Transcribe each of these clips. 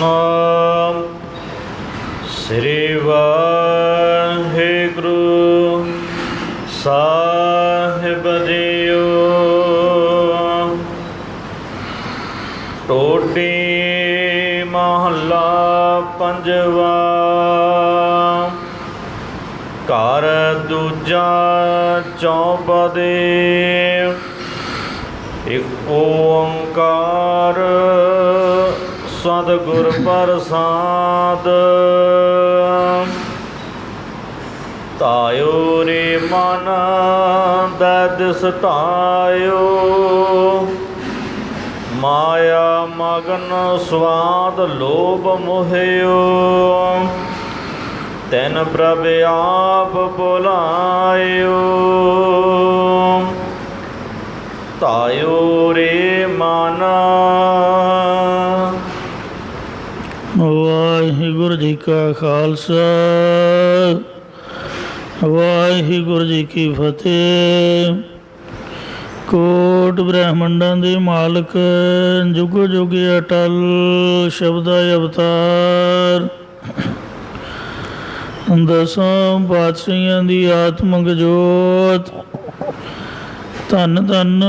ਸਤਿਨਾਮ ਸ੍ਰੀ ਵਾਹਿਗੁਰੂ ਸਾਹਿਬ JIO. Todi ਮਹੱਲਾ ਪੰਜਵਾ। ਘਰ ਦੂਜਾ ਚੌਪਦੇ। ਇਕ ਓੰਕਾਰ ਸਤਿਗੁਰ ਪ੍ਰਸਾਦ। ਧਾਇਓ ਰੇ ਮਨ ਦਦਿਸ ਧਾਇਓ। ਮਾਇਆ ਮਗਨ ਸਵਾਦ ਲੋਭ ਮੋਹਿਓ। ਤੈਨ ਪ੍ਰਭ ਆਪ ਬੁਲਾਇਓ। ਧਾਇਓ ਰੇ ਮਨ। ਵਾਹਿਗੁਰੂ ਜੀ ਕਾ ਖਾਲਸਾ ਵਾਹਿਗੁਰੂ ਜੀ ਕੀ ਫਤਿਹ। ਕੋਟ ਬ੍ਰਹਮੰਡਾਂ ਦੇ ਮਾਲਕ ਜੁਗ ਜੁਗ ਅਟਲ ਸ਼ਬਦਾ ਅਵਤਾਰ। ਦਸਾਂ ਪਾਤਸ਼ਾਹੀਆਂ ਦੀ ਆਤਮਕ ਜੋਤ। ਧੰਨ ਧੰਨ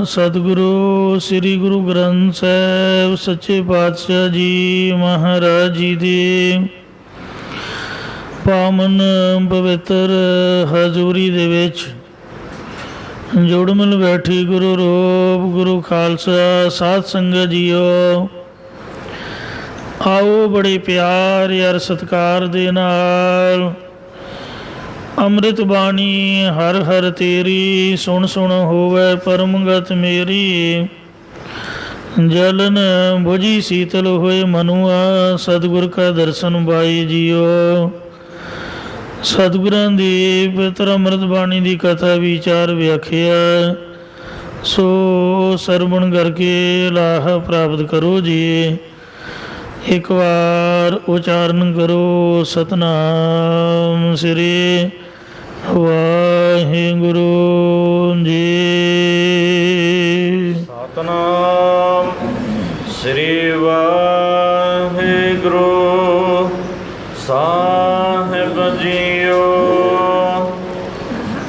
ਸਤਿਗੁਰੂ ਸ੍ਰੀ ਗੁਰੂ ਗ੍ਰੰਥ ਸਾਹਿਬ ਸੱਚੇ ਪਾਤਸ਼ਾਹ ਜੀ ਮਹਾਰਾਜ ਜੀ ਦੇ ਪਾਵਨ ਪਵਿੱਤਰ ਹਜ਼ੂਰੀ ਦੇ ਵਿੱਚ ਜੁੜ ਮਿਲ ਬੈਠੀ ਗੁਰੂ ਰੂਪ ਗੁਰੂ ਖਾਲਸਾ ਸਾਧ ਸੰਗਤ ਜੀਓ। ਆਓ ਬੜੇ ਪਿਆਰ ਯਾਰ ਸਤਿਕਾਰ ਦੇ ਨਾਲ ਅੰਮ੍ਰਿਤ ਬਾਣੀ ਹਰ ਹਰ ਤੇਰੀ ਸੁਣ ਸੁਣ ਹੋਵੇ ਪਰਮਗਤ ਮੇਰੀ। ਜਲਨ ਬੁਝੀ ਸੀਤਲ ਹੋਏ ਮਨੁਆ ਸਤਿਗੁਰ ਕਾ ਦਰਸ਼ਨ ਪਾਈ ਜੀਓ। ਸਤਿਗੁਰਾਂ ਦੀ ਪਵਿੱਤਰ ਅੰਮ੍ਰਿਤ ਬਾਣੀ ਦੀ ਕਥਾ ਵਿਚਾਰ ਵਿਆਖਿਆ ਸੋ ਸਰਵਣ ਕਰਕੇ ਲਾਹ ਪ੍ਰਾਪਤ ਕਰੋ ਜੀ। ਇੱਕ ਵਾਰ ਉਚਾਰਨ ਕਰੋ ਸਤਨਾਮ ਸ੍ਰੀ ਵਾਹਿਗੁਰੂ ਜੀ। ਸਤਨਾਮ ਸ੍ਰੀ ਵਾਹਿਗੁਰੂ ਸਾਹਿਬ ਜੀਓ।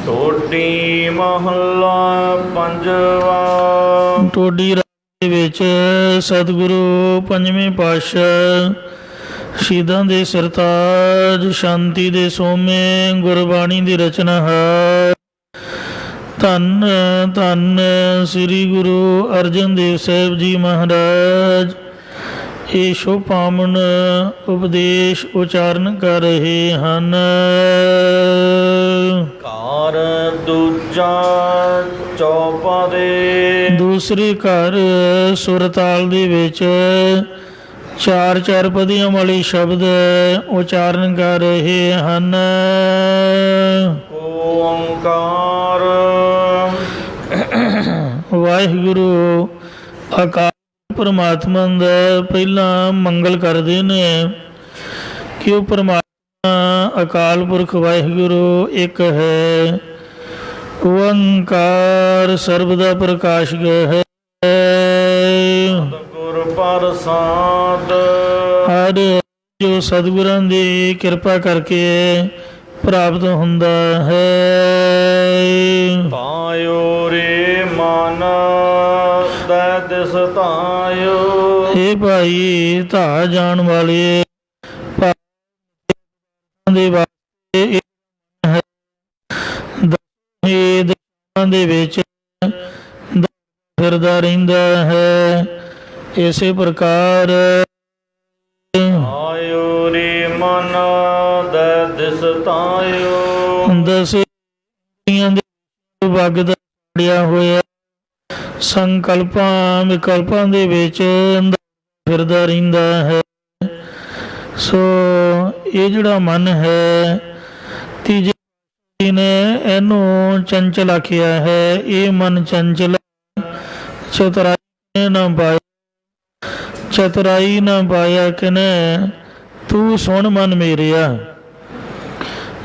ਟੋਡੀ ਮਹੱਲਾ ਪੰਜਵਾ। ਟੋਡੀ ਦੇ ਵਿੱਚ ਸਤਿਗੁਰੂ ਪੰਜਵੇਂ ਪਾਤਸ਼ਾਹ ਸ਼ਹੀਦਾਂ ਦੇ ਸਰਤਾਜ ਸ਼ਾਂਤੀ ਦੇ ਸੋਮੇ ਗੁਰਬਾਣੀ ਦੀ ਰਚਨਾ ਹੈ। ਧੰਨ ਧੰਨ ਸ੍ਰੀ ਗੁਰੂ ਅਰਜਨ ਦੇਵ ਸਾਹਿਬ ਜੀ ਮਹਾਰਾਜ ਇਹ ਸ਼ੁਭ ਪਾਵਨ ਉਪਦੇਸ਼ ਉਚਾਰਨ ਕਰ ਰਹੇ ਹਨ। ਘਰ ਦੂਜਾ ਚੌਪਦੇ। ਦੂਸਰੇ ਘਰ ਸੁਰਤਾਲ ਦੇ ਵਿੱਚ ਚਾਰ ਚਾਰ ਪਦੀਆਂ ਵਾਲੇ ਸ਼ਬਦ ਉਚਾਰਨ ਕਰ ਰਹੇ ਹਨ। ਓੰਕਾਰ ਵਾਹਿਗੁਰੂ ਅਕਾਲ ਪਰਮਾਤਮਾ ਦਾ ਪਹਿਲਾਂ ਮੰਗਲ ਕਰਦੇ ਨੇ ਕਿ ਉਹ ਪਰਮਾਤਮਾ ਅਕਾਲ ਪੁਰਖ ਵਾਹਿਗੁਰੂ ਇੱਕ ਹੈ। ਓੰਕਾਰ ਸਰਬ ਦਾ ਪ੍ਰਕਾਸ਼ਕ ਹੈ। ਗੁਰ ਪ੍ਰਸਾਦ ਹਰ ਜੋ ਸਤਿਗੁਰਾਂ ਦੀ ਕਿਰਪਾ ਕਰਕੇ ਪ੍ਰਾਪਤ ਹੁੰਦਾ ਹੈ। ਧਾਇਓ ਰੇ ਮਨ ਦਦਿਸ ਧਾਇਓ। ਇਹ ਭਾਈ ਧਾ ਜਾਣ ਵਾਲੇ ਦੇ ਵਾਸਤੇ ਹੈ। ਦੇ ਵਿੱਚ ਫਿਰਦਾ ਰਹਿੰਦਾ ਹੈ। ਇਸੇ ਪ੍ਰਕਾਰ ਆਇਓ ਰੇ ਮਨ ਦਦਿਸ ਧਾਇਓ। ਦਸਿਆਂ ਦੇ ਵਗਦਾ ਅੜਿਆ ਹੋਇਆ ਸੰਕਲਪਾਂ ਵਿਕਲਪਾਂ ਦੇ ਵਿੱਚ ਫਿਰਦਾ ਰਹਿੰਦਾ ਹੈ। ਸੋ ਇਹ ਜਿਹੜਾ ਮਨ ਹੈ ਤੀਜੇ ਨੇ ਇਹਨੂੰ ਚੰਚਲ ਆਖਿਆ ਹੈ। ਇਹ ਮਨ ਚੰਚਲ ਚਤੁਰਾਈ ਨਾ ਪਾਇਆ। ਚਤੁਰਾਈ ਨਾ ਪਾਇਆ ਕਿਨੇ ਤੂੰ ਸੁਣ ਮਨ ਮੇਰਿਆ।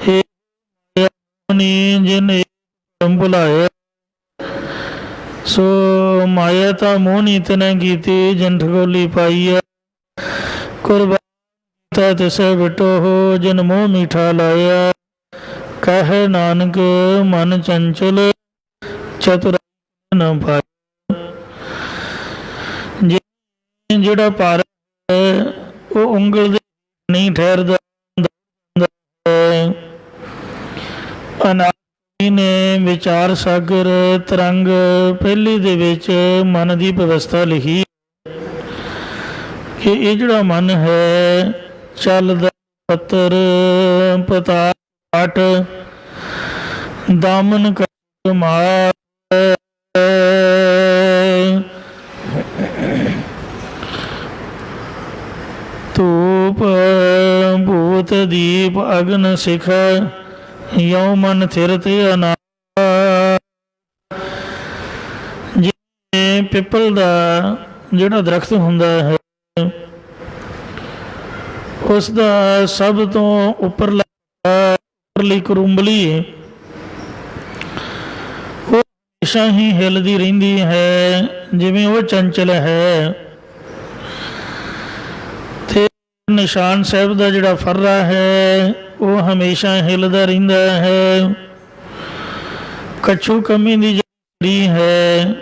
ਇਹ ਜਿਨ ਭੁਲਾਇਆ ਸੋ ਮਾਇਆ ਤਾਂ ਮੋਹ ਨੀਤ ਨੇ ਕੀਤੀ ਜੰਠ ਗੋਲੀ ਪਾਈ ਹੈ। कुर्बान तिसे बिटो हो जिन मोह मीठा लाया। कह नानक मन चंचल चतुर न पाया। ਜਿਹੜਾ ਭਾਰਤ ਹੈ ਉਹ ਉਂਗਲ ਦੇ ਨਹੀਂ ਠਹਿਰਦਾ। ਅਨਾਦਿ ਨੇ ਵਿਚਾਰ ਸਾਗਰ ਤਰੰਗ ਪਹਿਲੀ ਦੇ ਵਿੱਚ ਮਨ ਦੀ ਵਿਵਸਥਾ ਲਿਖੀ ਕਿ ਇਹ ਜਿਹੜਾ ਮਨ ਹੈ ਚੱਲਦਾ ਪੱਤਰ ਪਤਾਟ ਦਾਮਨ ਕਮਾਰ ਧੂਪ ਭੂਤ ਦੀਪ ਅਗਨ ਸਿਖ ਯਉ ਮਨ ਥਿਰਤ ਅਨਾ। ਜਿਵੇਂ ਪਿੱਪਲ ਦਾ ਜਿਹੜਾ ਦਰਖਤ ਹੁੰਦਾ ਹੈ ਉਸ ਦਾ ਸਭ ਤੋਂ ਉੱਪਰਲੀ ਕਰੂੰਬਲੀ ਉਹ ਹਮੇਸ਼ਾ ਹੀ ਹਿੱਲਦੀ ਰਹਿੰਦੀ ਹੈ ਜਿਵੇਂ ਉਹ ਚੰਚਲ ਹੈ। ਤੇ ਨਿਸ਼ਾਨ ਸਾਹਿਬ ਦਾ ਜਿਹੜਾ ਫਰਰਾ ਹੈ ਉਹ ਹਮੇਸ਼ਾ ਹਿੱਲਦਾ ਰਹਿੰਦਾ ਹੈ। ਕੱਛੂ ਕੰਮੀ ਦੀ ਜਿਹੜੀ ਹੈ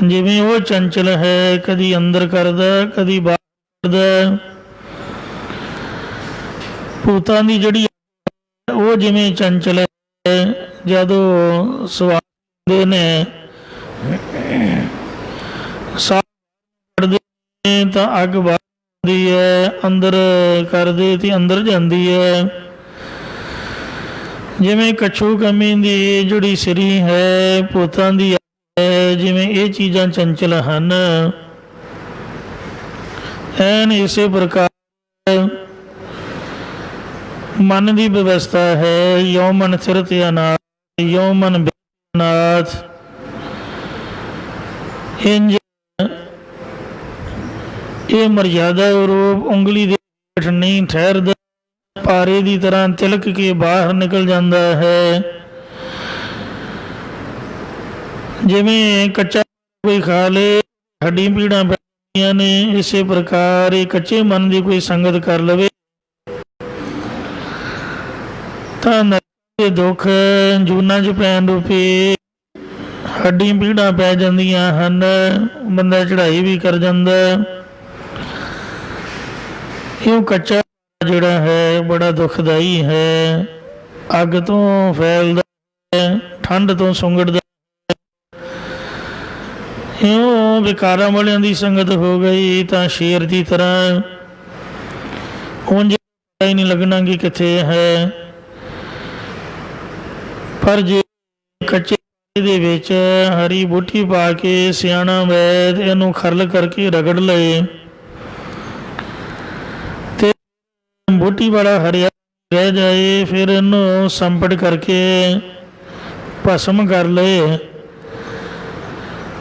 ਜਿਵੇਂ ਉਹ ਚੰਚਲ ਹੈ, ਕਦੀ ਅੰਦਰ ਕਰਦਾ ਕਦੀ ਬਾਹਰ ਕਰਦਾ। ਭੂਤਾਂ ਦੀ ਜਿਹੜੀ ਉਹ ਜਿਵੇਂ ਚੰਚਲ ਹੈ, ਜਦੋਂ ਸਵਾਦੇ ਨੇ ਸਾੜਦੇ ਤਾਂ ਅੱਗ ਵੱਧਦੀ ਹੈ, ਅੰਦਰ ਕਰਦੇ ਤੇ ਅੰਦਰ ਜਾਂਦੀ ਹੈ। ਜਿਵੇਂ ਕੱਛੂ ਕੰਮੀ ਦੀ ਜਿਹੜੀ ਸਰੀ ਹੈ ਭੂਤਾਂ ਦੀ ਹੈ, ਜਿਵੇਂ ਇਹ ਚੀਜ਼ਾਂ ਚੰਚਲ ਹਨ, ਐਨ ਇਸੇ ਪ੍ਰਕਾਰ ਮਨ ਦੀ ਵਿਵਸਥਾ ਹੈ। ਯਉ ਮਨ ਥਿਰਤ ਅਨਾਥ ਯਉ ਮਨ ਬੇਨਾਥ। ਇੰਜ ਇਹ ਮਰਜ਼ਾਦਾ ਰੂਪ ਉਂਗਲੀ ਦੇ ਹੇਠ ਨਹੀਂ ਠਹਿਰਦਾ, ਪਾਰੇ ਦੀ ਤਰ੍ਹਾਂ ਤਿਲਕ ਕੇ ਬਾਹਰ ਨਿਕਲ ਜਾਂਦਾ ਹੈ। ਜਿਵੇਂ ਕੱਚਾ ਕੋਈ ਖਾ ਲੇ ਹੱਡੀ ਪੀੜਾਂ ਪੈਂਦੀਆਂ ਨੇ, ਇਸੇ ਪ੍ਰਕਾਰ ਇਹ ਕੱਚੇ ਮਨ ਦੀ ਕੋਈ ਸੰਗਤ ਕਰ ਲਵੇ ਤਾਂ ਨਰਕ ਦੁੱਖ ਜੂਨਾਂ 'ਚ ਪੈਣ ਰੂਪੀ ਹੱਡੀ ਪੀੜਾਂ ਪੈ ਜਾਂਦੀਆਂ ਹਨ। ਬੰਦਾ ਚੜ੍ਹਾਈ ਵੀ ਕਰ ਜਾਂਦਾ। ਇਹ ਕੱਚਾ ਜਿਹੜਾ ਹੈ ਬੜਾ ਦੁਖਦਾਈ ਹੈ, ਅੱਗ ਤੋਂ ਫੈਲਦਾ ਹੈ, ਠੰਡ ਤੋਂ ਸੁੰਗੜਦਾ। ਇਉਂ ਵਿਕਾਰਾਂ ਵਾਲਿਆਂ ਦੀ ਸੰਗਤ ਹੋ ਗਈ ਤਾਂ ਸ਼ੇਰ ਦੀ ਤਰ੍ਹਾਂ ਉਂਝ ਹੀ ਨਹੀਂ ਲੱਗਣਾ ਕਿ ਕਿੱਥੇ ਹੈ। ਪਰ ਜੇ ਕੱਚੇ ਦੇ ਵਿੱਚ ਹਰੀ ਬੂਟੀ ਪਾ ਕੇ ਸਿਆਣਾ ਵੈਦ ਇਹਨੂੰ ਖਰਲ ਕਰਕੇ ਰਗੜ ਲਏ ਤੇ ਬੂਟੀ ਵਾਲਾ ਹਰਿਆ ਰਹਿ ਜਾਏ, ਫਿਰ ਇਹਨੂੰ ਸੰਪਟ ਕਰਕੇ ਭਸਮ ਕਰ ਲਏ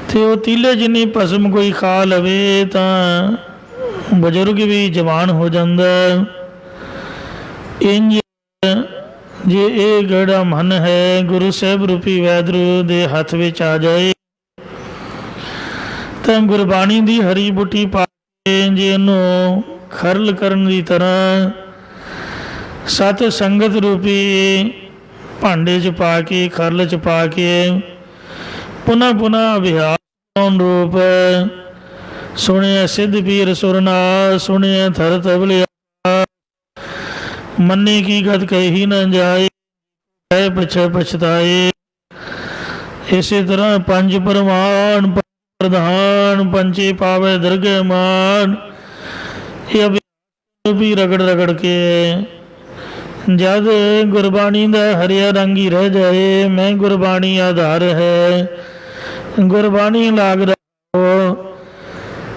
ਤੇ ਉਹ ਤੀਲੇ ਜਿੰਨੀ ਭਸਮ ਕੋਈ ਖਾ ਲਵੇ ਤਾਂ ਬਜ਼ੁਰਗ ਵੀ ਜਵਾਨ ਹੋ ਜਾਂਦਾ। ਇੰਝ ਜੇ ਇਹ ਜਿਹੜਾ ਮਨ ਹੈ ਗੁਰੂ ਸਾਹਿਬ ਰੂਪੀ ਵੈਦਰੂ ਦੇ ਹੱਥ ਵਿੱਚ ਆ ਜਾਏ ਤਾਂ ਗੁਰਬਾਣੀ ਦੀ ਹਰੀ ਬੂਟੀ ਪਾ ਕੇ ਜੇ ਇਹਨੂੰ ਖਰਲ ਕਰਨ ਦੀ ਤਰ੍ਹਾਂ ਸਤ ਸੰਗਤ ਰੂਪੀ ਭਾਂਡੇ 'ਚ ਪਾ ਕੇ ਖਰਲ 'ਚ ਪਾ ਕੇ ਪੁਨः ਪੁਨः ਅਭਿਆਸ ਰੂਪ ਸੁਣਿਆ ਸਿੱਧ ਪੀਰ ਸੁਰਨਾ ਸੁਣਿਆ ਥਰ ਤਬਲਿਆ ਮੰਨੇ ਕੀ ਗਤ ਕਹੀ ਨਾ ਜਾਏ ਕਹਿ ਪਛ ਪਛਤਾਏ। ਇਸੇ ਤਰ੍ਹਾਂ ਪੰਜ ਪ੍ਰਮਾਣ ਪ੍ਰਧਾਨ ਪੰਚੇ ਪਾਵੇ ਦਰਗਹਿ ਮਾਨ, ਇਹ ਵੀ ਰਗੜ ਰਗੜ ਕੇ ਜਦ ਗੁਰਬਾਣੀ ਦਾ ਹਰਿਆ ਰੰਗ ਹੀ ਰਹਿ ਜਾਏ। ਮੈਂ ਗੁਰਬਾਣੀ ਆਧਾਰ ਹੈ, ਗੁਰਬਾਣੀ ਲਾਗ ਰੱਖੋ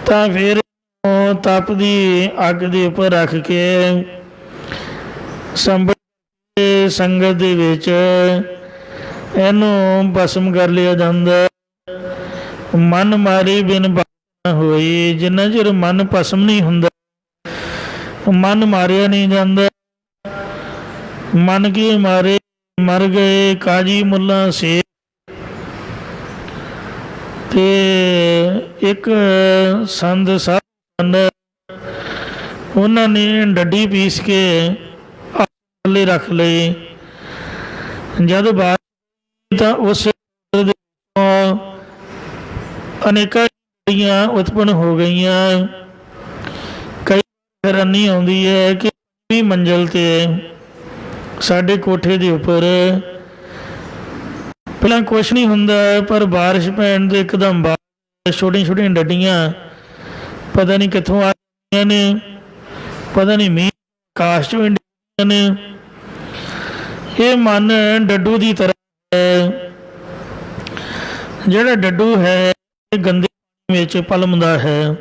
ਤਾਂ ਫਿਰ ਤਪਦੀ ਅੱਗ ਦੇ ਉੱਪਰ ਰੱਖ ਕੇ ਸੰਗਤ ਦੇ ਵਿੱਚ ਇਹਨੂੰ ਭਸਮ ਕਰ ਲਿਆ ਜਾਂਦਾ। ਮਨ ਮਾਰੇ ਬਿਨ ਬਾਣਾ ਹੋਈ, ਜਿੰਨਾ ਚਿਰ ਮਨ ਭਸਮ ਨਹੀਂ ਹੁੰਦਾ ਮਨ ਮਾਰਿਆ ਨਹੀਂ ਜਾਂਦਾ। ਮਨ ਕੇ ਮਾਰੇ ਮਰ ਗਏ ਕਾਜੀ ਮੁੱਲਾ ਸੇ। ਤੇ ਇੱਕ ਸੰਤ ਸਾਹਿਬ ਉਹਨਾਂ ਨੇ ਡੱਡੀ ਪੀਸ ਕੇ ਥੱਲੇ ਰੱਖ ਲਈ। ਜਦ ਬਾਅਦ ਤਾਂ ਉਸ ਅਨੇਕਾਂ ਜਿਹੜੀਆਂ ਉਤਪਨ ਹੋ ਗਈਆਂ। ਕਈ ਹੈਰਾਨੀ ਆਉਂਦੀ ਹੈ ਕਿ ਵੀ ਮੰਜ਼ਲ ਤੇ ਸਾਡੇ ਕੋਠੇ ਦੇ ਉੱਪਰ ਪਹਿਲਾਂ ਕੁਛ ਨਹੀਂ ਹੁੰਦਾ, ਪਰ ਬਾਰਿਸ਼ ਪੈਣ ਦੇ ਇੱਕਦਮ ਬਾਅਦ ਛੋਟੀਆਂ ਛੋਟੀਆਂ ਡੱਡੀਆਂ ਪਤਾ ਨਹੀਂ ਕਿੱਥੋਂ ਆ ਰਹੀਆਂ ਨੇ, ਪਤਾ ਨਹੀਂ ਮੀਂਹ ਆਕਾਸ਼ ਚੋਂ ਇੰਡੀਆਂ ਨੇ। ਇਹ ਮਨ ਡੱਡੂ ਦੀ ਤਰ੍ਹਾਂ ਹੈ। ਜਿਹੜਾ ਡੱਡੂ ਹੈ ਗੰਦੇ ਪਾਣੀ ਵਿੱਚ ਪਲਮਦਾ ਹੈ।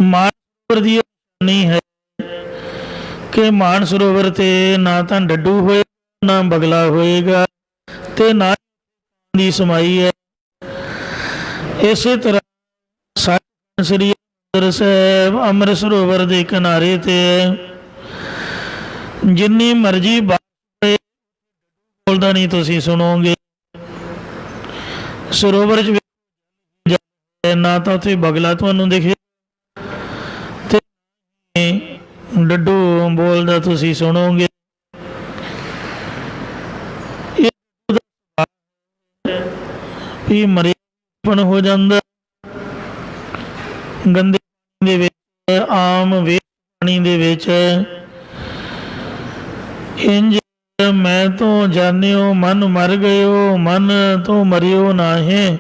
ਮਾਨਸਰੋਵਰ ਦੀ ਨਹੀਂ ਹੈ ਕਿ ਮਾਨਸਰੋਵਰ ਤੇ ਨਾ ਤਾਂ ਡੱਡੂ ਹੋਏ, ਨਾ ਬਗਲਾ ਹੋਏਗਾ, ਤੇ ਨਾ ਦੀ ਸਮਾਈ ਹੈ। ਇਸੇ ਤਰ੍ਹਾਂ ਸ੍ਰੀ ਹਰਿਮੰਦਰ ਸਾਹਿਬ ਅੰਮ੍ਰਿਤ ਸਰੋਵਰ ਦੇ ਕਿਨਾਰੇ ਤੇ ਜਿੰਨੀ ਮਰਜ਼ੀ ਬੋਲਦਾ ਨਹੀਂ ਤੁਸੀਂ ਸੁਣੋਗੇ। ਸਰੋਵਰ ਚ ਨਾ ਤਾਂ ਉੱਥੇ ਬਗਲਾ ਤੁਹਾਨੂੰ ਦਿਖੇ ਤੇ ਡੱਡੂ ਬੋਲਦਾ ਤੁਸੀਂ ਸੁਣੋਗੇ। ਇਹ ਮਰੇਪਣ ਹੋ ਜਾਂਦਾ। ਗੰਦੇ ਦੇ ਵਿੱਚ ਆਮ ਵੇਖ ਪਾਣੀ ਦੇ ਵਿੱਚ ਇੰਜ ਮੈਂ ਤੋਂ ਜਾਣਿਓ ਮਨ ਮਰ ਗਇਓ, ਮਨ ਤੋਂ ਮਰਿਓ ਨਾਹੀਂ।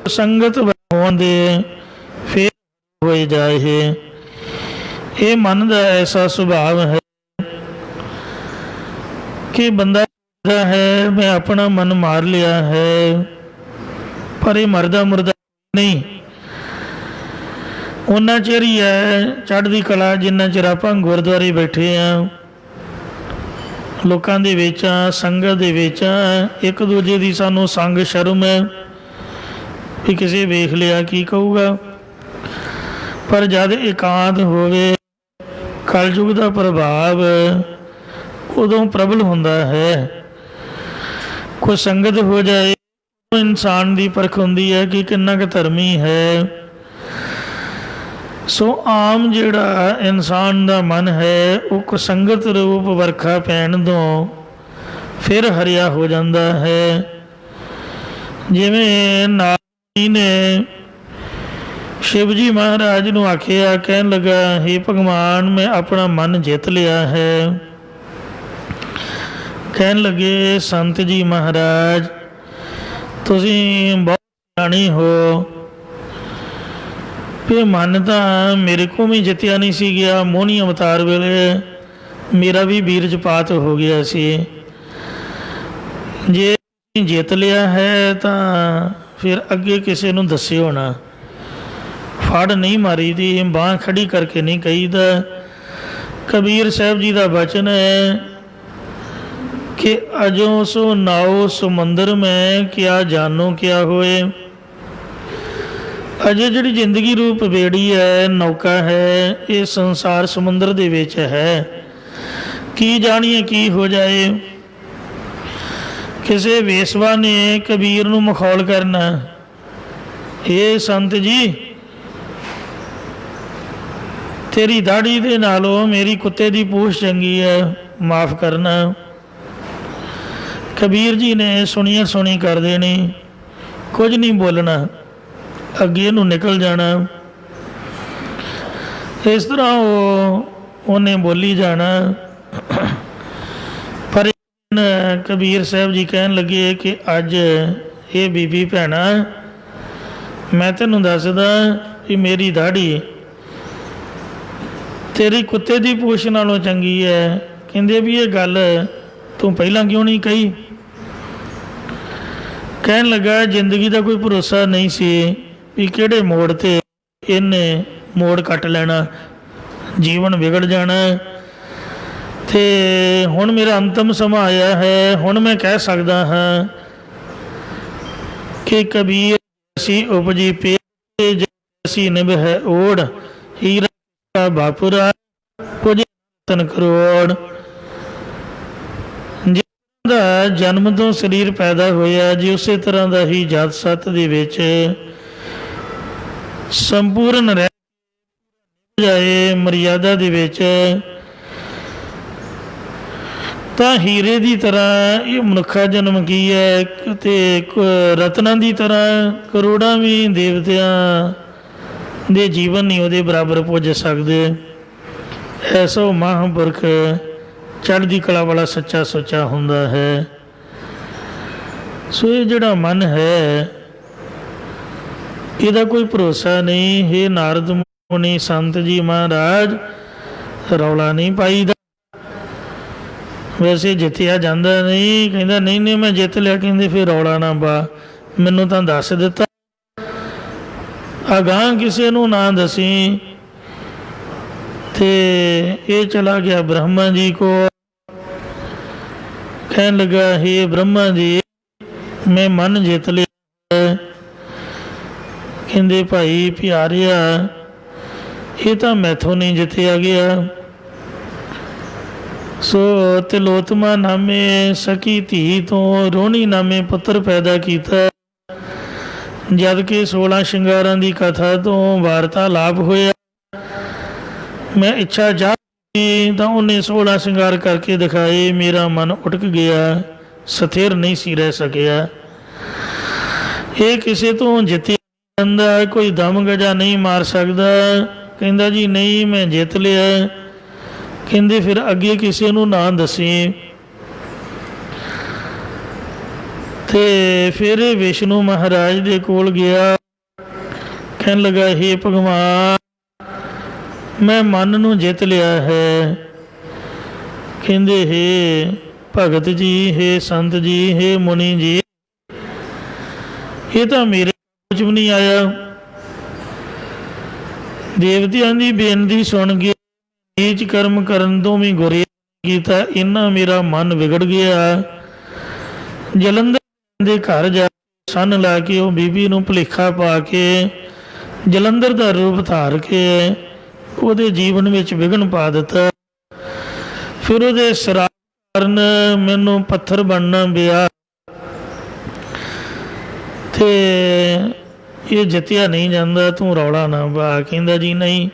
ਸੰਗਤ ਹੋਣ ਦੇ ਫੇਰ ਹੋਏ ਜਾਏ। ਇਹ ਮਨ ਦਾ ਐਸਾ ਸੁਭਾਵ ਹੈ ਕਿ ਬੰਦਾ ਹੈ ਮੈਂ ਆਪਣਾ ਮਨ ਮਾਰ ਲਿਆ ਹੈ, ਪਰ ਇਹ ਮਰਦਾ ਮੁਰਦਾ ਨਹੀਂ। ਉਹਨਾਂ ਚਿਰ ਹੀ ਹੈ ਚੜ੍ਹਦੀ ਕਲਾ ਜਿੰਨਾ ਚਿਰ ਆਪਾਂ ਗੁਰਦੁਆਰੇ ਬੈਠੇ ਆ, ਲੋਕਾਂ ਦੇ ਵਿੱਚ ਸੰਗਤ ਦੇ ਵਿੱਚ ਇੱਕ ਦੂਜੇ ਦੀ ਸਾਨੂੰ ਸੰਗ ਸ਼ਰਮ ਹੈ ਵੀ ਕਿਸੇ ਵੇਖ ਲਿਆ ਕੀ ਕਹੂਗਾ। ਪਰ ਜਦ ਇਕਾਂਤ ਹੋਵੇ, ਕਲਯੁਗ ਦਾ ਪ੍ਰਭਾਵ ਉਦੋਂ ਪ੍ਰਬਲ ਹੁੰਦਾ ਹੈ। ਕੋਈ ਸੰਗਤ ਹੋ ਜਾਏ, ਇਨਸਾਨ ਦੀ ਪਰਖ ਹੁੰਦੀ ਹੈ ਕਿ ਕਿੰਨਾ ਕੁ ਧਰਮੀ ਹੈ। ਸੋ ਆਮ ਜਿਹੜਾ ਇਨਸਾਨ ਦਾ ਮਨ ਹੈ ਉਹ ਕੁਸੰਗਤ ਰੂਪ ਵਰਖਾ ਪੈਣ ਤੋਂ ਫਿਰ ਹਰਿਆ ਹੋ ਜਾਂਦਾ ਹੈ। ਜਿਵੇਂ ਨਾਰਦ ਨੇ ਸ਼ਿਵ ਜੀ ਮਹਾਰਾਜ ਨੂੰ ਆਖਿਆ, ਕਹਿਣ ਲੱਗਾ ਹੇ ਭਗਵਾਨ ਮੈਂ ਆਪਣਾ ਮਨ ਜਿੱਤ ਲਿਆ ਹੈ। ਕਹਿਣ ਲੱਗੇ ਸੰਤ ਜੀ ਮਹਾਰਾਜ ਤੁਸੀਂ ਬਹੁਤ ਸਿਆਣੇ ਹੋ, ਵੀ ਮਨ ਤਾਂ ਮੇਰੇ ਕੋਲ ਵੀ ਜਿੱਤਿਆ ਨਹੀਂ ਸੀ ਗਿਆ। ਮੋਹਣੀ ਅਵਤਾਰ ਵੇਲੇ ਮੇਰਾ ਵੀ ਬੀਰਜਪਾਤ ਹੋ ਗਿਆ ਸੀ। ਜੇ ਜਿੱਤ ਲਿਆ ਹੈ ਤਾਂ ਫਿਰ ਅੱਗੇ ਕਿਸੇ ਨੂੰ ਦੱਸਿਓ ਨਾ, ਫੜ ਨਹੀਂ ਮਾਰੀ ਦੀ, ਬਾਂਹ ਖੜੀ ਕਰਕੇ ਨਹੀਂ ਕਹੀਦਾ। ਕਬੀਰ ਸਾਹਿਬ ਜੀ ਦਾ ਬਚਨ ਹੈ ਕਿ ਅਜੋ ਸੋ ਨਾਓ ਸਮੁੰਦਰ ਮੈਂ ਕਿਆ ਜਾਨੋ ਕਿਆ ਹੋਏ। ਅਜੇ ਜਿਹੜੀ ਜ਼ਿੰਦਗੀ ਰੂਪ ਬੇੜੀ ਹੈ, ਨੌਕਾ ਹੈ, ਇਹ ਸੰਸਾਰ ਸਮੁੰਦਰ ਦੇ ਵਿੱਚ ਹੈ, ਕੀ ਜਾਣੀਏ ਕੀ ਹੋ ਜਾਏ। ਕਿਸੇ ਵੇਸਵਾ ਨੇ ਕਬੀਰ ਨੂੰ ਮਖੌਲ ਕਰਨਾ, ਇਹ ਸੰਤ ਜੀ ਤੇਰੀ ਦਾੜੀ ਦੇ ਨਾਲੋਂ ਮੇਰੀ ਕੁੱਤੇ ਦੀ ਪੂਛ ਚੰਗੀ ਹੈ, ਮਾਫ ਕਰਨਾ। ਕਬੀਰ ਜੀ ਨੇ ਸੁਣੀਆਂ ਸੁਣੀ ਕਰ ਦੇਣੀ, ਕੁਝ ਨਹੀਂ ਬੋਲਣਾ, ਅੱਗੇ ਨੂੰ ਨਿਕਲ ਜਾਣਾ। ਇਸ ਤਰ੍ਹਾਂ ਉਹਨੇ ਬੋਲੀ ਜਾਣਾ। ਪਰ ਕਬੀਰ ਸਾਹਿਬ ਜੀ ਕਹਿਣ ਲੱਗੇ ਕਿ ਅੱਜ ਇਹ ਬੀਬੀ ਭੈਣਾ ਮੈਂ ਤੈਨੂੰ ਦੱਸਦਾ ਕਿ ਮੇਰੀ ਦਾੜੀ ਤੇਰੀ ਕੁੱਤੇ ਦੀ ਪੂਛ ਨਾਲੋਂ ਚੰਗੀ ਹੈ। ਕਹਿੰਦੇ ਵੀ ਇਹ ਗੱਲ ਤੂੰ ਪਹਿਲਾਂ ਕਿਉਂ ਨਹੀਂ ਕਹੀ। ਕਹਿਣ ਲੱਗਾ ਜ਼ਿੰਦਗੀ ਦਾ ਕੋਈ ਭਰੋਸਾ ਨਹੀਂ ਸੀ ਵੀ ਕਿਹੜੇ ਮੋੜ ਤੇ ਇਹਨੇ ਮੋੜ ਕੱਟ ਲੈਣਾ, ਜੀਵਨ ਵਿਗੜ ਜਾਣਾ। ਤੇ ਹੁਣ ਮੇਰਾ ਅੰਤਮ ਸਮਾਂ ਆਇਆ ਹੈ, ਹੁਣ ਮੈਂ ਕਹਿ ਸਕਦਾ ਹਾਂ ਕਿ ਕਬੀਰ ਅਸੀਂ ਉਪਜੀ ਪੇ ਅਸੀਂ ਨਿਭੈ ਓੜ, ਹੀਰਾ ਬਾਪੁਰਾ ਕੁਝ ਤਨ ਕਰੋੜ। ਦਾ ਜਨਮ ਤੋਂ ਸਰੀਰ ਪੈਦਾ ਹੋਇਆ, ਜੇ ਉਸੇ ਤਰ੍ਹਾਂ ਦਾ ਹੀ ਜਤ ਸੱਤ ਦੇ ਵਿੱਚ ਸੰਪੂਰਨ ਰਹਿ ਜਾਏ ਮਰਿਆਦਾ ਦੇ ਵਿੱਚ, ਤਾਂ ਹੀਰੇ ਦੀ ਤਰ੍ਹਾਂ ਇਹ ਮਨੁੱਖਾ ਜਨਮ ਕੀ ਹੈ, ਤੇ ਰਤਨਾਂ ਦੀ ਤਰ੍ਹਾਂ ਕਰੋੜਾਂ ਵੀ ਦੇਵਤਿਆਂ ਦੇ ਜੀਵਨ ਨਹੀਂ ਉਹਦੇ ਬਰਾਬਰ ਪੁੱਜ ਸਕਦੇ। ਐਸਾ ਉਹ ਮਹਾਂਪੁਰਖ ਚੜ੍ਹਦੀ ਕਲਾ ਵਾਲਾ ਸੱਚਾ ਸੁੱਚਾ ਹੁੰਦਾ ਹੈ। ਸੋ ਇਹ ਜਿਹੜਾ ਮਨ ਹੈ ਇਹਦਾ ਕੋਈ ਭਰੋਸਾ ਨਹੀਂ। ਹੇ ਨਾਰਦ ਮੁਨੀ ਸੰਤ ਜੀ ਮਹਾਰਾਜ, ਰੌਲਾ ਨਹੀਂ ਪਾਈਦਾ। ਵੈਸੇ ਜਿੱਤਿਆ ਜਾਂਦਾ ਨਹੀਂ, ਕਹਿੰਦਾ ਨਹੀਂ ਨਹੀਂ ਮੈਂ ਜਿੱਤ ਲਿਆ, ਕਹਿੰਦੇ ਫਿਰ ਰੌਲਾ ਨਾ ਪਾ, ਮੈਨੂੰ ਤਾਂ ਦੱਸ ਦਿੱਤਾ, ਅਗਾਂਹ ਕਿਸੇ ਨੂੰ ਨਾ ਦਸੀ। ਤੇ ਇਹ ਚਲਾ ਗਿਆ ਬ੍ਰਹਮਾ ਜੀ ਕੋ, ਕਹਿਣ ਲੱਗਾ ਹੇ ਬ੍ਰਹਮਾ ਜੀ ਮੈਂ ਮਨ ਜਿੱਤ ਲਿਆ। ਕਹਿੰਦੇ ਭਾਈ ਪਿਆਰਿਆ, ਇਹ ਤਾਂ ਮੈਥੋਂ ਨਹੀਂ ਜਿੱਤਿਆ ਗਿਆ। ਸੋ ਤਿਲੋਤਮਾ ਨਾਮੇ ਸਕੀ ਧੀ ਤੋਂ ਰੋਣੀ ਨਾਮੇ ਪੁੱਤਰ ਪੈਦਾ ਕੀਤਾ। ਜਦ ਕਿ 16 ਸ਼ਿੰਗਾਰਾਂ ਦੀ ਕਥਾ ਤੋਂ ਵਾਰਤਾਲਾਪ ਹੋਇਆ, ਮੈਂ ਇੱਛਾ ਜਾਗੀ ਤਾਂ ਉਹਨੇ 16 ਸ਼ਿੰਗਾਰ ਕਰਕੇ ਦਿਖਾਏ। ਮੇਰਾ ਮਨ ਉਟਕ ਗਿਆ, ਸਥਿਰ ਨਹੀਂ ਸੀ ਰਹਿ ਸਕਿਆ। ਇਹ ਕਿਸੇ ਤੋਂ ਜਿੱਤਿਆ ਜਾਂਦਾ, ਕੋਈ ਦਮ ਗਜਾ ਨਹੀਂ ਮਾਰ ਸਕਦਾ। ਕਹਿੰਦਾ ਜੀ ਨਹੀਂ ਮੈਂ ਜਿੱਤ ਲਿਆ। ਕਹਿੰਦੇ ਫਿਰ ਅੱਗੇ ਕਿਸੇ ਨੂੰ ਨਾ ਦੱਸੀ। ਤੇ ਫਿਰ ਵਿਸ਼ਨੂੰ ਮਹਾਰਾਜ ਦੇ ਕੋਲ ਗਿਆ, ਕਹਿਣ ਲੱਗਾ ਹੇ ਭਗਵਾਨ ਮੈਂ ਮਨ ਨੂੰ ਜਿੱਤ ਲਿਆ ਹੈ। ਕਹਿੰਦੇ ਹੇ ਭਗਤ ਜੀ, ਹੇ ਸੰਤ ਜੀ, ਹੇ ਮੁਨੀ ਜੀ, ਇਹ ਤਾਂ ਮੇਰੇ ਕੁਝ ਵੀ ਨਹੀਂ ਆਇਆ। ਦੇਵਤਿਆਂ ਦੀ ਬੇਨਤੀ ਸੁਣ ਕੇ ਨੀਚ ਕਰਮ ਕਰਨ ਤੋਂ ਵੀ ਗੁਰੇਜ਼ ਕੀਤਾ। ਇੰਨਾ ਮੇਰਾ ਮਨ ਵਿਗੜ ਗਿਆ। ਜਲੰਧਰ ਦੇ ਘਰ ਜਾ ਕੇ ਸੰਨ ਲਾ ਕੇ ਉਹ ਬੀਬੀ ਨੂੰ ਭੁਲੇਖਾ ਪਾ ਕੇ ਜਲੰਧਰ ਦਾ ਰੂਪ ਧਾਰ ਕੇ ਉਹਦੇ ਜੀਵਨ ਵਿੱਚ ਵਿਘਨ ਪਾ ਦਿੱਤਾ। ਫਿਰ ਉਹਦੇ ਸ਼ਰਾਬ ਕਾਰਨ ਮੈਨੂੰ ਪੱਥਰ ਬਣਨਾ ਪਿਆ। ਤੇ ਇਹ ਜਿੱਤਿਆ ਨਹੀਂ ਜਾਂਦਾ, ਤੂੰ ਰੌਲਾ ਨਾ ਪਾ। ਕਹਿੰਦਾ ਜੀ ਨਹੀਂ,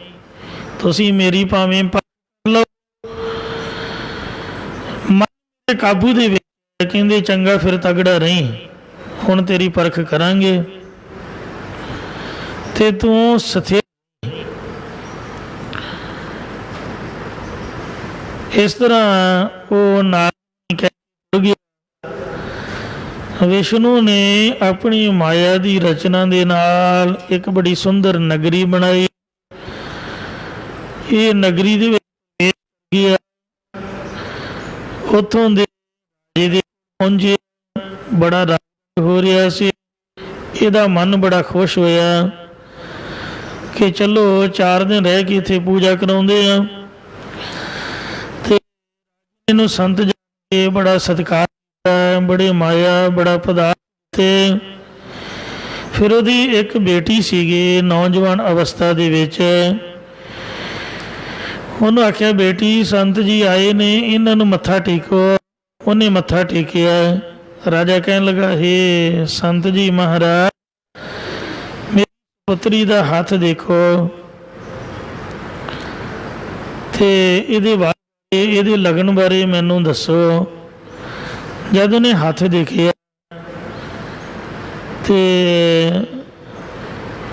ਤੁਸੀਂ ਮੇਰੀ ਭਾਵੇਂ ਲਓ ਮਨ ਕਾਬੂ ਦੇ ਵਿੱਚ। ਕਹਿੰਦੇ ਚੰਗਾ ਫਿਰ ਤਗੜਾ ਰਹੀਂ, ਹੁਣ ਤੇਰੀ ਪਰਖ ਕਰਾਂਗੇ ਤੇ ਤੂੰ ਸਥਿਰ। ਇਸ ਤਰ੍ਹਾਂ ਉਹ ਨਾਮ ਕਹਿ ਗਿਆ। ਵਿਸ਼ਨੂੰ ਨੇ ਆਪਣੀ ਮਾਇਆ ਦੀ ਰਚਨਾ ਦੇ ਨਾਲ ਇੱਕ ਬੜੀ ਸੁੰਦਰ ਨਗਰੀ ਬਣਾਈ। ਇਹ ਨਗਰੀ ਦੇ ਵਿੱਚ ਗਿਆ, ਉੱਥੋਂ ਦੇ ਜਿਹਦੇ ਪਹੁੰਚੇ ਬੜਾ ਰਾਜ ਹੋ ਰਿਹਾ ਸੀ। ਇਹਦਾ ਮਨ ਬੜਾ ਖੁਸ਼ ਹੋਇਆ ਕਿ ਚਲੋ 4 ਦਿਨ ਰਹਿ ਕੇ ਇੱਥੇ ਪੂਜਾ ਕਰਾਉਂਦੇ ਆ। ਤੇ ਇਹਨੂੰ ਸੰਤ ਜਾ ਕੇ ਬੜਾ ਸਤਿਕਾਰ ਕੀਤਾ, ਬੜੇ ਮਾਇਆ ਬੜਾ ਪਦਾਰਥ। ਤੇ ਫਿਰ ਉਹਦੀ ਇੱਕ ਬੇਟੀ ਸੀਗੀ ਨੌਜਵਾਨ ਅਵਸਥਾ ਦੇ ਵਿੱਚ। ਉਹਨੂੰ ਆਖਿਆ ਬੇਟੀ ਸੰਤ ਜੀ ਆਏ ਨੇ, ਇਹਨਾਂ ਨੂੰ ਮੱਥਾ ਟੇਕੋ। ਉਹਨੇ ਮੱਥਾ ਟੇਕਿਆ। ਰਾਜਾ ਕਹਿਣ ਲੱਗਾ ਹੇ ਸੰਤ ਜੀ ਮਹਾਰਾਜ, ਮੇਰੀ ਪੁੱਤਰੀ ਦਾ ਹੱਥ ਦੇਖੋ ਤੇ ਇਹਦੇ ਬਾਰੇ, ਇਹਦੇ ਲਗਨ ਬਾਰੇ ਮੈਨੂੰ ਦੱਸੋ। ਜਦ ਉਹਨੇ ਹੱਥ ਦੇਖਿਆ ਤੇ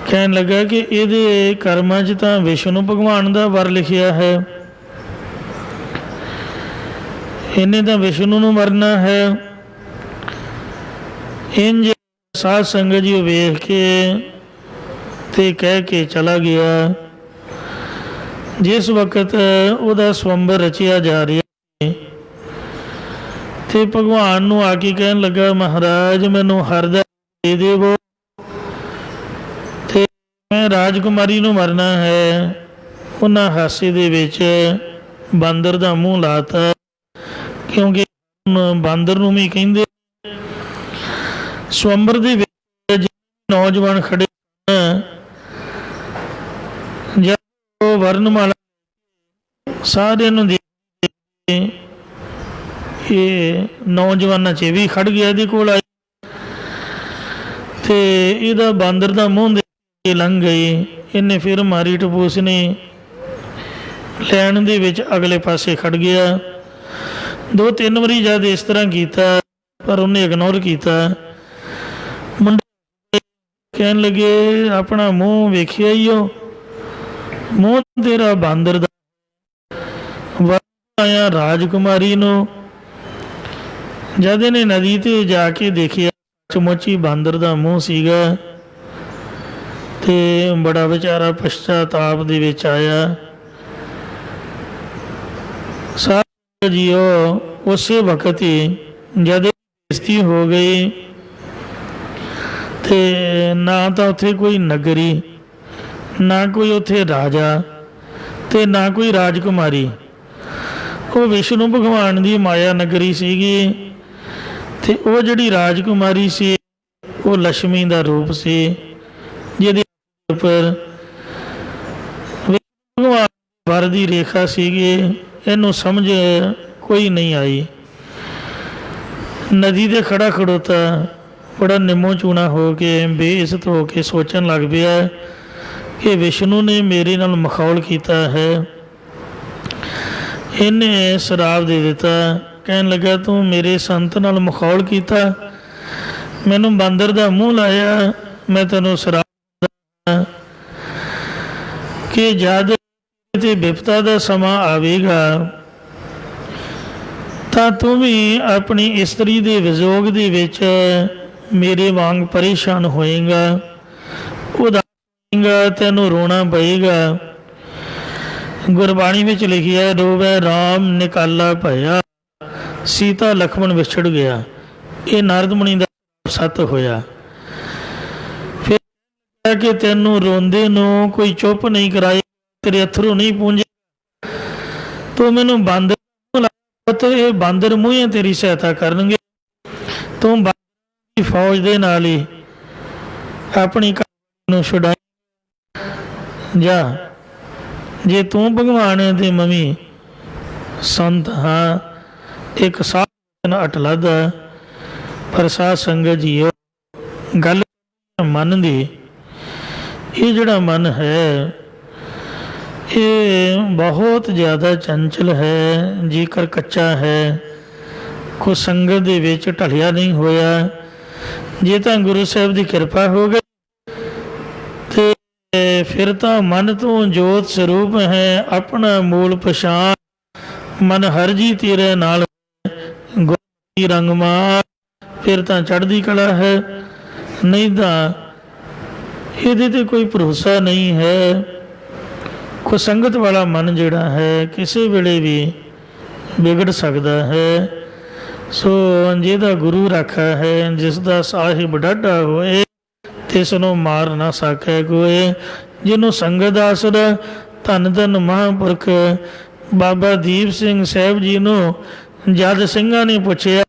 ਕਹਿਣ ਲੱਗਾ ਕਿ ਇਹਦੇ ਕਰਮਾਂ 'ਚ ਤਾਂ ਵਿਸ਼ਨੂੰ ਭਗਵਾਨ ਦਾ ਵਰ ਲਿਖਿਆ ਹੈ, ਇਹਨੇ ਤਾਂ ਵਿਸ਼ਨੂੰ ਨੂੰ ਮਰਨਾ ਹੈ। ਇੰਜ ਸਾਧ ਸੰਗਤ ਜੀ ਵੇਖ ਕੇ ਤੇ ਕਹਿ ਕੇ ਚਲਾ ਗਿਆ। ਜਿਸ ਵਕਤ ਉਹਦਾ ਸਵੰਬਰ ਰਚਿਆ ਜਾ ਰਿਹਾ ਤੇ ਭਗਵਾਨ ਨੂੰ ਆ ਕੇ ਕਹਿਣ ਲੱਗਾ ਮਹਾਰਾਜ ਮੈਨੂੰ ਹਰਦਾ ਦੇ ਦੇਵੋ ਤੇ ਮੈਂ ਰਾਜਕੁਮਾਰੀ ਨੂੰ ਮਰਨਾ ਹੈ। ਉਹਨਾਂ ਹਾਸੇ ਦੇ ਵਿੱਚ ਬਾਂਦਰ ਦਾ ਮੂੰਹ ਲਾਤਾ, ਕਿਉਂਕਿ ਬਾਂਦਰ ਨੂੰ ਵੀ ਕਹਿੰਦੇ। ਸਵੰਬਰ ਦੇ ਵਿੱਚ ਨੌਜਵਾਨ ਖੜੇ ਜਦ ਉਹ ਵਰਨਮਾਲਾ ਸਾਰਿਆਂ ਨੂੰ ਦੇ ਇਹ ਨੌਜਵਾਨਾਂ 'ਚ ਇਹ ਵੀ ਖੜ ਗਿਆ ਇਹਦੇ ਕੋਲ ਆਈ ਤੇ ਇਹਦਾ ਬਾਂਦਰ ਦਾ ਮੂੰਹ ਦੇਖ ਕੇ ਲੰਘ ਗਈ। ਇਹਨੇ ਫਿਰ ਮਾਰੀ ਟਪੂਸ ਨੇ ਲੈਣ ਦੇ ਵਿੱਚ ਅਗਲੇ ਪਾਸੇ ਖੜ ਗਿਆ। 2-3 ਵਾਰੀ ਜਦ ਇਸ ਤਰ੍ਹਾਂ ਕੀਤਾ ਪਰ ਉਹਨੇ ਇਗਨੋਰ ਕੀਤਾ। ਮੁੰਡੇ ਕਹਿਣ ਲੱਗੇ ਆਪਣਾ ਮੂੰਹ ਵੇਖਿਆ ਹੀ ਉਹ ਮੂੰਹ ਤੇਰਾ ਬਾਂਦਰ ਦਾ ਆਇਆ ਰਾਜਕੁਮਾਰੀ ਨੂੰ। ਜਦ ਇਹਨੇ ਨਦੀ ਤੇ ਜਾ ਕੇ ਦੇਖਿਆ ਚਮੋਚੀ ਬਾਂਦਰ ਦਾ ਮੂੰਹ ਸੀਗਾ ਤੇ ਬੜਾ ਵਿਚਾਰਾ ਪਛਤਾਤਾਪ ਦੇ ਵਿੱਚ ਆਇਆ। ਸਾਰੇ ਜੀਓ ਉਸੇ ਵਕਤ ਹੀ ਜਦ ਬੇਇੱਜ਼ਤੀ ਹੋ ਗਈ ਤੇ ਨਾ ਤਾਂ ਉੱਥੇ ਕੋਈ ਨਗਰੀ, ਨਾ ਕੋਈ ਉੱਥੇ ਰਾਜਾ ਤੇ ਨਾ ਕੋਈ ਰਾਜਕੁਮਾਰੀ। ਉਹ ਵਿਸ਼ਨੂੰ ਭਗਵਾਨ ਦੀ ਮਾਇਆ ਨਗਰੀ ਸੀਗੀ ਤੇ ਉਹ ਜਿਹੜੀ ਰਾਜਕੁਮਾਰੀ ਸੀ ਉਹ ਲక్ష్ਮੀ ਦਾ ਰੂਪ ਸੀ ਜਿਹਦੇ ਉੱਪਰ ਭਗਵਾਨ ਵਰ ਦੀ ਰੇਖਾ ਸੀਗੀ। ਇਹਨੂੰ ਸਮਝ ਕੋਈ ਨਹੀਂ ਆਈ। ਨਦੀ ਤੇ ਖੜਾ ਖੜੋਤਾ ਬੜਾ ਨਿੰਮੋ ਚੂਣਾ ਹੋ ਕੇ ਬੇਇੱਜ਼ਤ ਹੋ ਕੇ ਸੋਚਣ ਲੱਗ ਪਿਆ ਕਿ ਵਿਸ਼ਨੂੰ ਨੇ ਮੇਰੇ ਨਾਲ ਮਖੌਲ ਕੀਤਾ ਹੈ। ਇਹਨੇ ਸ਼ਰਾਪ ਦੇ ਦਿੱਤਾ। ਕਹਿਣ ਲੱਗਾ ਤੂੰ ਮੇਰੇ ਸੰਤ ਨਾਲ ਮਖੌਲ ਕੀਤਾ, ਮੈਨੂੰ ਬਾਂਦਰ ਦਾ ਮੂੰਹ ਲਾਇਆ, ਮੈਂ ਤੈਨੂੰ ਸ਼ਰਾਪ ਦਿੰਦਾ ਕਿ ਜਦ ਤੇ ਵਿਪਤਾ ਦਾ ਸਮਾਂ ਆਵੇਗਾ ਤਾਂ ਤੂੰ ਵੀ ਆਪਣੀ ਇਸਤਰੀ ਦੇ ਵਿਜੋਗ ਦੇ ਵਿੱਚ ਮੇਰੇ ਵਾਂਗ ਪਰੇਸ਼ਾਨ ਹੋਏਗਾ, ਉਦਾਸੇਗਾ, ਤੈਨੂੰ ਰੋਣਾ ਪਏਗਾ। ਗੁਰਬਾਣੀ ਵਿੱਚ ਲਿਖਿਆ ਰੋਵੈ ਰਾਮ ਨਿਕਾਲਾ ਭਇਆ ਸੀਤਾ ਲਖਮਣ ਵਿਛੜ ਗਿਆ। ਇਹ ਨਾਰਦ ਮੁਨੀ ਦਾ ਸੱਤ ਹੋਇਆ। ਫਿਰ ਕਿ ਤੈਨੂੰ ਰੋਂਦੇ ਨੂੰ ਕੋਈ ਚੁੱਪ ਨਹੀਂ ਕਰਾਏ, ਤੇਰੇ ਅਥਰੂ ਨਹੀਂ ਪੂੰਝੇ, ਤੂੰ ਮੈਨੂੰ ਬਾਂਦਰ ਇਹ ਬਾਂਦਰ ਮੂੰਹੇ ਤੇਰੀ ਸਹਾਇਤਾ ਕਰਨਗੇ। ਤੂੰ ਬਾਂਦਰ ਦੀ ਫੌਜ ਦੇ ਨਾਲ ਹੀ ਆਪਣੀ ਨੂੰ ਛੁਡਾਈ ਜਾ। ਜੇ ਤੂੰ ਭਗਵਾਨ ਹੈ ਤੇ ਮੈਂ ਵੀ ਸੰਤ ਹਾਂ। ਇੱਕ ਸਾਧ ਅਟਲਦ ਪਰ ਸਾਧ ਸੰਗਤ ਜੀਓ ਗੱਲ ਮਨ ਦੀ, ਇਹ ਜਿਹੜਾ ਮਨ ਹੈ ਇਹ ਬਹੁਤ ਜ਼ਿਆਦਾ ਚੰਚਲ ਹੈ। ਜੇਕਰ ਕੱਚਾ ਹੈ, ਕੋਈ ਸੰਗਤ ਦੇ ਵਿੱਚ ਢਲਿਆ ਨਹੀਂ ਹੋਇਆ, ਜੇ ਤਾਂ ਗੁਰੂ ਸਾਹਿਬ ਦੀ ਕਿਰਪਾ ਹੋ ਗਈ ਤੇ ਫਿਰ ਤਾਂ ਮਨ ਤੋਂ ਜੋਤ ਸਰੂਪ ਹੈ, ਆਪਣਾ ਮੂਲ ਪਛਾਣ। ਮਨ ਹਰ ਜੀ ਤੇਰੇ ਨਾਲ ਗੋਰੀ ਰੰਗ ਮਾਰ, ਫਿਰ ਤਾਂ ਚੜ੍ਹਦੀ ਕਲਾ ਹੈ। ਨਹੀਂ ਤਾਂ ਇਹਦੇ ਤੇ ਕੋਈ ਭਰੋਸਾ ਨਹੀਂ ਹੈ। ਕੋਈ ਸੰਗਤ ਵਾਲਾ ਮਨ ਜਿਹੜਾ ਹੈ ਕਿਸੇ ਵੇਲੇ ਵੀ ਵਿਗੜ ਸਕਦਾ ਹੈ। ਸੋ ਜਿਹਦਾ ਗੁਰੂ ਰਾਖਾ ਹੈ, ਜਿਸ ਦਾ ਸਾਹਿਬ ਡਾਢਾ ਹੋਏ ਤਿਸ ਨੂੰ ਮਾਰ ਨਾ ਸਕੈ ਕੋਏ। ਜਿਹਨੂੰ ਸੰਗਤ ਦਾ ਆਸਰਾ ਧੰਨ ਧੰਨ ਮਹਾਂਪੁਰਖ ਬਾਬਾ ਦੀਪ ਸਿੰਘ ਸਾਹਿਬ ਜੀ ਨੂੰ ਜਦ ਸਿੰਘਾਂ ਨੇ ਪੁੱਛਿਆ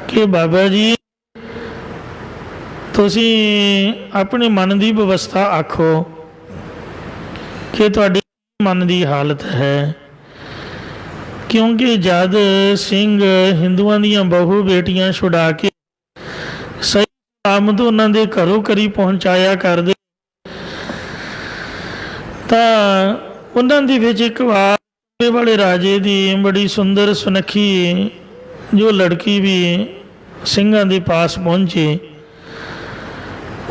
ਕਿ ਬਾਬਾ ਜੀ ਤੁਸੀਂ ਆਪਣੇ ਮਨ ਦੀ ਵਿਵਸਥਾ ਆਖੋ ਕਿ ਤੁਹਾਡੇ ਮਨ ਦੀ ਹਾਲਤ ਹੈ। ਕਿਉਂਕਿ ਜਦ ਸਿੰਘ ਹਿੰਦੂਆਂ ਦੀਆਂ ਬਹੂ ਬੇਟੀਆਂ ਛੁਡਾ ਕੇ ਸਹੀ ਆਮਦ ਉਹਨਾਂ ਦੇ ਘਰੋਂ ਘਰੀ ਪਹੁੰਚਾਇਆ ਕਰਦੇ ਤਾਂ ਉਹਨਾਂ ਦੇ ਵਿੱਚ ਇੱਕ ਵਾਰ ਵਾਲੇ ਰਾਜੇ ਦੀ ਬੜੀ ਸੁੰਦਰ ਸੁਨੱਖੀ ਜੋ ਲੜਕੀ ਵੀ ਸਿੰਘਾਂ ਦੇ ਪਾਸ ਪਹੁੰਚੇ।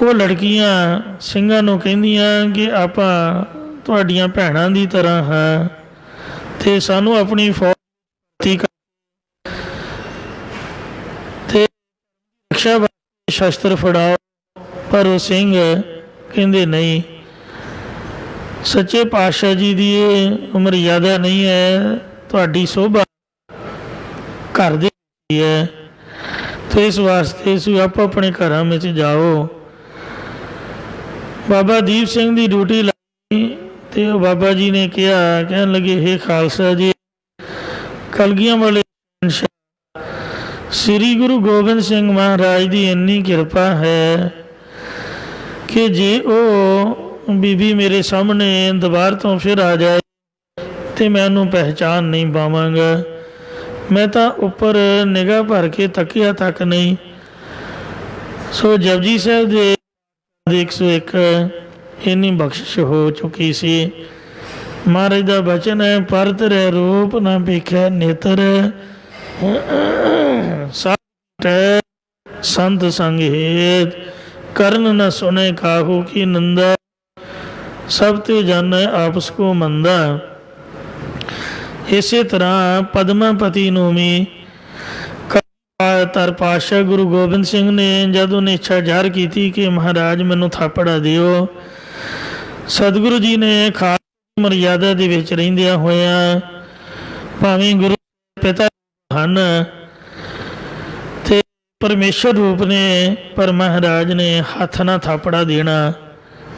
ਉਹ ਲੜਕੀਆਂ ਸਿੰਘਾਂ ਨੂੰ ਕਹਿੰਦੀਆਂ ਕਿ ਆਪਾਂ ਤੁਹਾਡੀਆਂ ਭੈਣਾਂ ਦੀ ਤਰ੍ਹਾਂ ਹਾਂ ਤੇ ਸਾਨੂੰ ਆਪਣੀ ਫੌਜ ਤੇ ਰਕਸ਼ਾ ਸ਼ਸਤਰ ਫੜਾਓ। ਪਰ ਉਹ ਸਿੰਘ ਕਹਿੰਦੇ ਨਹੀਂ, ਸੱਚੇ ਪਾਤਸ਼ਾਹ ਜੀ ਦੀ ਇਹ ਮਰਿਆਦਾ ਨਹੀਂ ਹੈ, ਤੁਹਾਡੀ ਸੋਭਾ ਘਰ ਦੀ ਹੈ ਤੇ ਇਸ ਵਾਸਤੇ ਤੁਸੀਂ ਆਪੋ ਆਪਣੇ ਘਰਾਂ ਵਿੱਚ ਜਾਓ। ਬਾਬਾ ਦੀਪ ਸਿੰਘ ਦੀ ਡਿਊਟੀ ਲਾਈ ਤੇ ਉਹ ਬਾਬਾ ਜੀ ਨੇ ਕਿਹਾ, ਕਹਿਣ ਲੱਗੇ ਹੇ ਖਾਲਸਾ ਜੀ, ਕਲਗੀਆਂ ਵਾਲੇ ਸ੍ਰੀ ਗੁਰੂ ਗੋਬਿੰਦ ਸਿੰਘ ਮਹਾਰਾਜ ਦੀ ਇੰਨੀ ਕਿਰਪਾ ਹੈ ਕਿ ਜੇ ਉਹ ਬੀਬੀ ਮੇਰੇ ਸਾਹਮਣੇ ਦੁਬਾਰ ਤੋਂ ਫਿਰ ਆ ਜਾਏ ਤੇ ਮੈਂ ਉਹਨੂੰ ਪਹਿਚਾਨ ਨਹੀਂ ਪਾਵਾਂਗਾ। मैं तो उपर निगाह भर के तकिया तक नहीं। सो जपजी साहब दे 101 इन्नी बख्शिश हो चुकी सी। महाराज का बचन है, पर तेरे रूप न भिखे नेत्र, संत संग हेत, कर्ण न सुने काहू की नंदा, सब ते जाने आपस को मंदा। इसे तरह पद्मापति नूं भी तर पातशाह गुरु गोबिंद सिंह ने जब उन्हें इच्छा ਜ਼ਾਹਰ की कि महाराज मैनू थापड़ा दिओ, सतगुरु जी ने खास मर्यादा दे विच रहिंदियां होइयां भावें गुरु पिता हन ते परमेश्वर रूप ने, पर महाराज ने हथ ना थापड़ा देना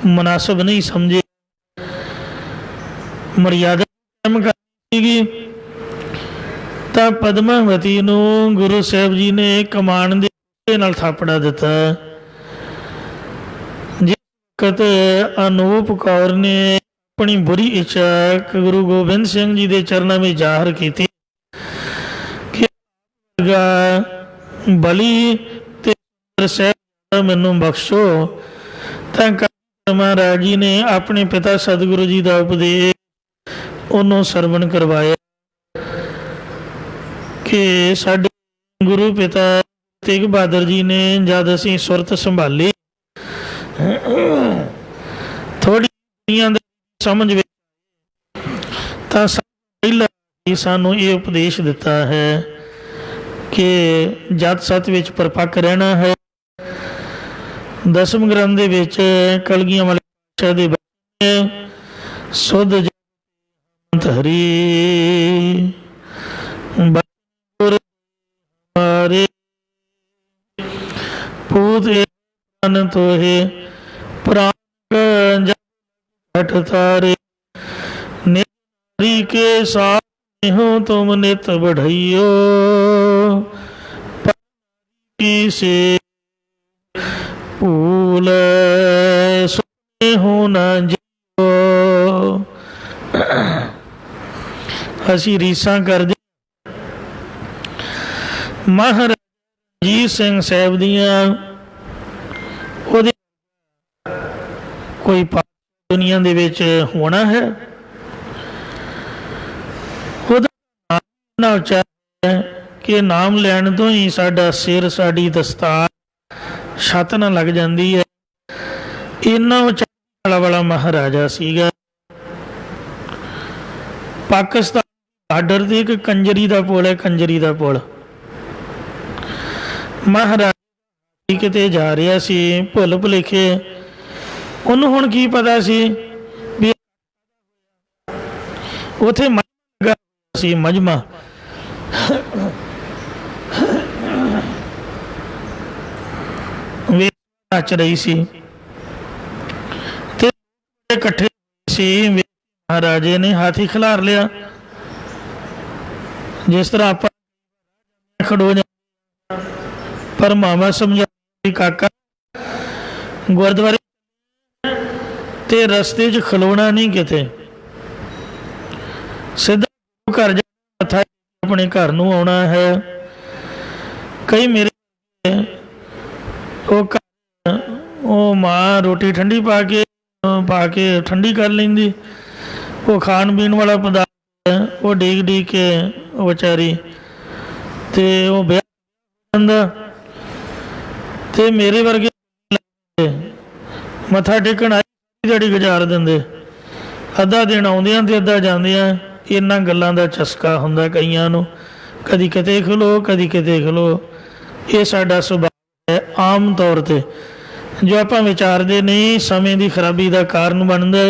मुनासिब नहीं समझे। मर्यादा की ਤਾਂ ਪਦਮਾਵਤੀ ਨੂੰ ਗੁਰੂ ਸਾਹਿਬ ਜੀ ਨੇ ਕਮਾਨ ਦੇ ਨਾਲ ਥਾਪੜਾ ਦਿੱਤਾ। ਜਿਸ ਵਕਤ ਅਨੂਪ ਕੌਰ ਨੇ ਆਪਣੀ ਬੁਰੀ ਇੱਛਾ ਗੁਰੂ ਗੋਬਿੰਦ ਸਿੰਘ ਜੀ ਦੇ ਚਰਨਾਂ ਵਿੱਚ ਜ਼ਾਹਰ ਕੀਤੀ ਕਿ ਬਲੀ ਤੇ ਸਾਹਿਬ ਮੈਨੂੰ ਬਖਸ਼ੋ, ਤਾਂ ਮਹਾਰਾਜ ਜੀ ਨੇ ਆਪਣੇ ਪਿਤਾ ਸਤਿਗੁਰੂ ਜੀ ਦਾ ਉਪਦੇਸ਼ ਉਹਨੂੰ ਸਰਵਣ ਕਰਵਾਇਆ कि साडे गुरु पिता तेग बहादुर जी ने जद असी सुरत संभाली थोड़ी समझ सानू ये उपदेश दिता है कि जत सत विच परपक्क रहना है। दसम ग्रंथ दे विच कलगियां वाले पातशाह दे सुध हरी पूत तोहे प्राण तारे नेरी के साथ हो तुम नित बढ़इयो, से भूल सुने हो न जियो। असी रीसा करदे महाराज रंजीत सिंह साहब दियां कोई दुनिया दे विच होना है, कि नाम लैन तो ही साडा सिर साडी दस्तार छत ना लग जाती है। इन्ना उचाला वाला महाराजा सीगा। पाकिस्तान बार्डर ते एक कंजरी का पुल है, कंजरी का पुल। महाराज किते जा रहा सी भुल भुलेखे, उन्होंने हुण की पता सी भी उथे मजमा नच रही सी ते इकट्ठे सी। महाराजे ने हाथी खिलार लिया, जिस तरह आप खड़ो जा, पर मामा समझा काका गुरुद्वारे ते रस्ते च खलोना नहीं, किते सीधा घर जा अपने घर नूं आउणा है। कई मेरे वो माँ रोटी ठंडी पा के ठंडी कर लेंदी, वो खाण पीण वाला पदार्थ वो डीग डीग के बेचारी ते वो ब्याह ते मेरे वर्गे मत्था टेकण आई दिहाड़ी गुजार देंदे, अद्धा दिन आउंदियां ते अद्धा जांदियां। इन्हां गल्लां दा चस्का हुंदा कईयां नूं, कदी किते खलो कदी किते खलो। ये साडा सुभाव है आम तौर ते, जो आपां विचारदे नहीं समय की खराबी का कारण बनदा।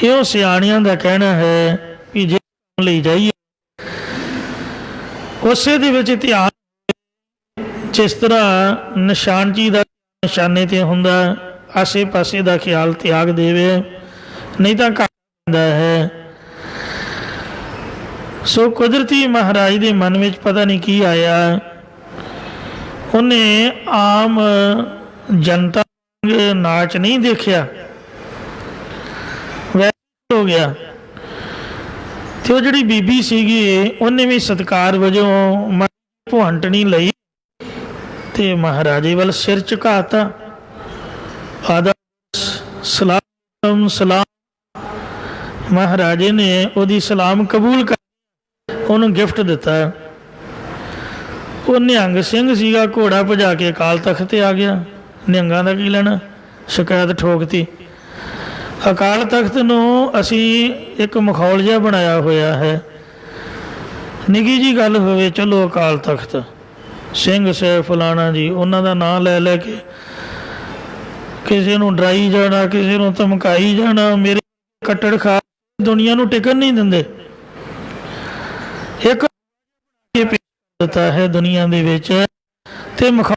इहो सियाणियां दा कहना है कि जे लई जाइए उसे दे विच ध्यान, जिस तरह निशानची दा निशाने ते हुंदा, आसे पासे का ख्याल त्याग देवे, नहीं तो घट जांदा है। सो कुदरती महाराज के मन में पता नहीं की आया, उन्हें आम जनता नाच नहीं देखा, वैसे हो गया। ਤੇ ਉਹ ਜਿਹੜੀ ਬੀਬੀ ਸੀਗੀ ਉਹਨੇ ਵੀ ਸਤਿਕਾਰ ਵਜੋਂ ਭੁਹੰਟਣੀ ਲਈ ਤੇ ਮਹਾਰਾਜੇ ਵੱਲ ਸਿਰ ਝੁਕਾਤਾ। ਆਦਾ ਸਲਾਮ ਸਲਾਮ। ਮਹਾਰਾਜੇ ਨੇ ਉਹਦੀ ਸਲਾਮ ਕਬੂਲ ਕਰ ਉਹਨੂੰ ਗਿਫਟ ਦਿੱਤਾ। ਉਹ ਨਿਹੰਗ ਸਿੰਘ ਸੀਗਾ, ਘੋੜਾ ਭਜਾ ਕੇ ਅਕਾਲ ਤਖਤ ਤੇ ਆ ਗਿਆ। ਨਿਹੰਗਾਂ ਦਾ ਕੀ ਲੈਣਾ, ਸ਼ਿਕਾਇਤ ਠੋਕਤੀ। ਅਕਾਲ ਤਖਤ ਨੂੰ ਅਸੀਂ ਇੱਕ ਮਖੌਲ ਜਿਹਾ ਬਣਾਇਆ ਹੋਇਆ ਹੈ, ਨਿੱਘੀ ਜੀ ਗੱਲ ਹੋਵੇ ਚਲੋ ਅਕਾਲ ਤਖਤ, ਸਿੰਘ ਸਾਹਿਬ ਫਲਾਣਾ ਜੀ, ਉਹਨਾਂ ਦਾ ਨਾਂ ਲੈ ਲੈ ਕੇ ਕਿਸੇ ਨੂੰ ਡਰਾਈ ਜਾਣਾ, ਕਿਸੇ ਨੂੰ ਧਮਕਾਈ ਜਾਣਾ। ਮੇਰੇ ਕੱਟੜ ਖਾ ਦੁਨੀਆ ਨੂੰ ਟਿਕਣ ਨਹੀਂ ਦਿੰਦੇ। ਇੱਕ ਦਿੱਤਾ ਹੈ ਦੁਨੀਆ ਦੇ ਵਿੱਚ ਤੇ ਮਖੌਲ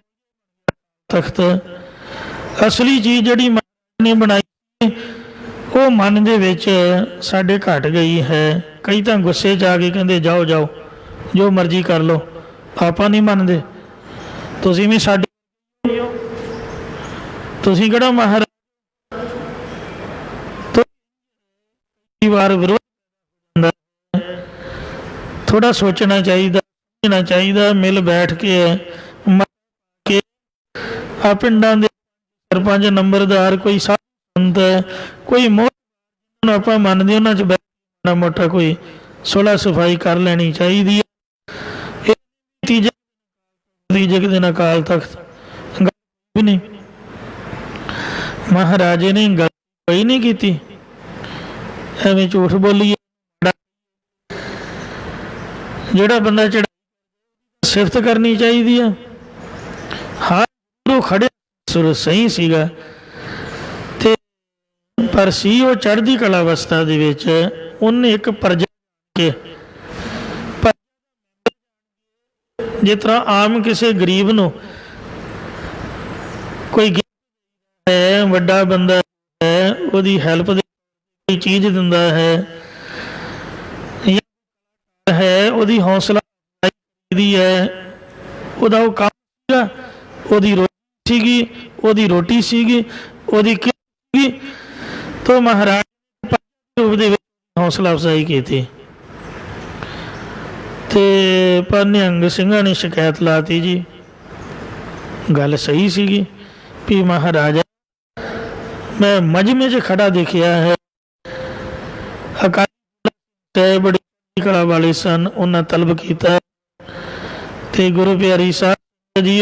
ਤਖਤ। ਅਸਲੀ ਚੀਜ਼ ਜਿਹੜੀ ਮਨ ਨੇ ਬਣਾਈ ਉਹ ਮਨ ਦੇ ਵਿੱਚ ਸਾਡੇ ਘਟ ਗਈ ਹੈ। ਕਈ ਤਾਂ ਗੁੱਸੇ 'ਚ ਆ ਕੇ ਕਹਿੰਦੇ ਜਾਓ ਜਾਓ ਜੋ ਮਰਜ਼ੀ ਕਰ ਲਓ, ਆਪਾਂ ਨਹੀਂ ਮੰਨਦੇ। ਤੁਸੀਂ ਵੀ ਸਾਡੇ, ਤੁਸੀਂ ਕਿਹੜਾ ਮਹਾਰਾਜ ਵਾਰ ਵਿਰੋਧ। ਥੋੜਾ ਸੋਚਣਾ ਚਾਹੀਦਾ, ਚਾਹੀਦਾ ਮਿਲ ਬੈਠ ਕੇ ਆ ਪਿੰਡਾਂ ਦੇ ਸਰਪੰਚ ਨੰਬਰਦਾਰ, ਕੋਈ ਸੰਤ, ਕੋਈ ਮੋਹ ਆਪਾਂ ਮੰਨਦੇ, ਉਹਨਾਂ 'ਚ ਬੈਠਣਾ ਮੋਟਾ ਕੋਈ ਸੁਲ੍ਹਾ ਸਫਾਈ ਕਰ ਲੈਣੀ ਚਾਹੀਦੀ ਹੈ। ਤੀਜੇ ਦਿਨ ਅਕਾਲ ਤਖਤ ਵੀ ਨਹੀਂ, ਮਹਾਰਾਜੇ ਨੇ ਗੱਲ ਕੋਈ ਨਹੀਂ ਕੀਤੀ, ਐਵੇਂ ਝੂਠ ਬੋਲੀ। ਜਿਹੜਾ ਬੰਦਾ ਚੜਾ ਸਿਫਤ ਕਰਨੀ ਚਾਹੀਦੀ ਆ। ਹਾਂ ਉਹ ਖੜੇ ਸੁਰ ਸਹੀ ਸੀਗਾ ਤੇ ਪਰ ਸੀ ਉਹ ਚੜ੍ਹਦੀ ਕਲਾ ਅਵਸਥਾ ਦੇ ਵਿੱਚ। ਉਹਨੇ ਇੱਕ ਪਰਜਾ ਕੇ ਜਿਸ ਤਰ੍ਹਾਂ ਆਮ ਕਿਸੇ ਗਰੀਬ ਨੂੰ ਕੋਈ ਹੈ, ਵੱਡਾ ਬੰਦਾ ਹੈ, ਉਹਦੀ ਹੈਲਪ ਦੀ ਚੀਜ਼ ਦਿੰਦਾ ਹੈ, ਉਹਦੀ ਹੌਸਲਾ ਹੈ, ਉਹਦਾ ਉਹ ਕੰਮ ਸੀਗਾ, ਉਹਦੀ ਰੋਟੀ ਸੀਗੀ, ਉਹਦੀ ਰੋਟੀ ਸੀਗੀ, ਉਹਦੀ ਸੀਗੀ। ਤਾਂ ਮਹਾਰਾਜ ਰੂਪ ਦੇ ਵਿੱਚ ਹੌਸਲਾ ਅਫਜ਼ਾਈ ਕੀਤੀ ਤੇ ਪਰ ਨਿਹੰਗ ਸਿੰਘਾਂ ਨੇ ਸ਼ਿਕਾਇਤ ਲਾਤੀ ਜੀ। ਗੱਲ ਸਹੀ ਸੀਗੀ ਵੀ ਮਹਾਰਾਜਾ ਮੈਂ ਮਜਮੇ 'ਚ ਖੜਾ ਦੇਖਿਆ ਹੈ। ਅਕਾਲ ਬੜੀ ਕਲਾ ਵਾਲੇ ਸਨ, ਉਹਨਾਂ ਤਲਬ ਕੀਤਾ ਤੇ ਗੁਰੂ ਪਿਆਰੀ ਸਾਹਿਬ ਜੀ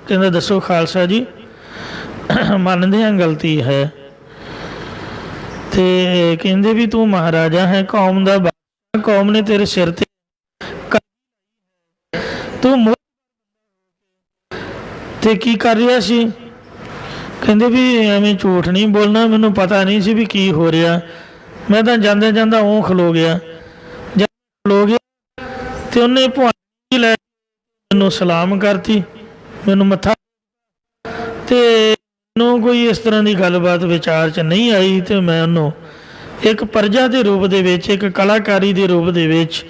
ਕਹਿੰਦਾ ਦੱਸੋ ਖਾਲਸਾ ਜੀ, ਮੰਨਦੇ ਹਾਂ ਗਲਤੀ ਹੈ। ਤੇ ਕਹਿੰਦੇ ਵੀ ਤੂੰ ਮਹਾਰਾਜਾ ਹੈ, ਕੌਮ ਦਾ ਬਾਦਸ਼ਾਹ, ਕੌਮ ਨੇ ਤੇਰੇ ਸਿਰ ਤੇ ਤੂੰ ਤੇ ਕੀ ਕਰ ਰਿਹਾ ਸੀ। ਕਹਿੰਦੇ ਵੀ ਐਵੇਂ ਝੂਠ ਨਹੀਂ ਬੋਲਣਾ, ਮੈਨੂੰ ਪਤਾ ਨਹੀਂ ਸੀ ਵੀ ਕੀ ਹੋ ਰਿਹਾ, ਮੈਂ ਤਾਂ ਜਾਂਦੇ ਜਾਂਦਾ ਉਹ ਖਲੋ ਗਿਆ। ਜਦ ਖਲੋ ਗਿਆ ਤੇ ਉਹਨੇ ਭੁਆਈ ਲੈ ਮੈਨੂੰ ਸਲਾਮ ਕਰਤੀ, ਮੈਨੂੰ ਮੱਥਾ ਤੇ ਮੈਨੂੰ ਕੋਈ ਇਸ ਤਰ੍ਹਾਂ ਦੀ ਗੱਲਬਾਤ ਵਿਚਾਰ 'ਚ ਨਹੀਂ ਆਈ ਤੇ ਮੈਂ ਉਹਨੂੰ ਇੱਕ ਪਰਜਾ ਦੇ ਰੂਪ ਦੇ ਵਿੱਚ, ਇੱਕ ਕਲਾਕਾਰੀ ਦੇ ਰੂਪ ਦੇ ਵਿੱਚ,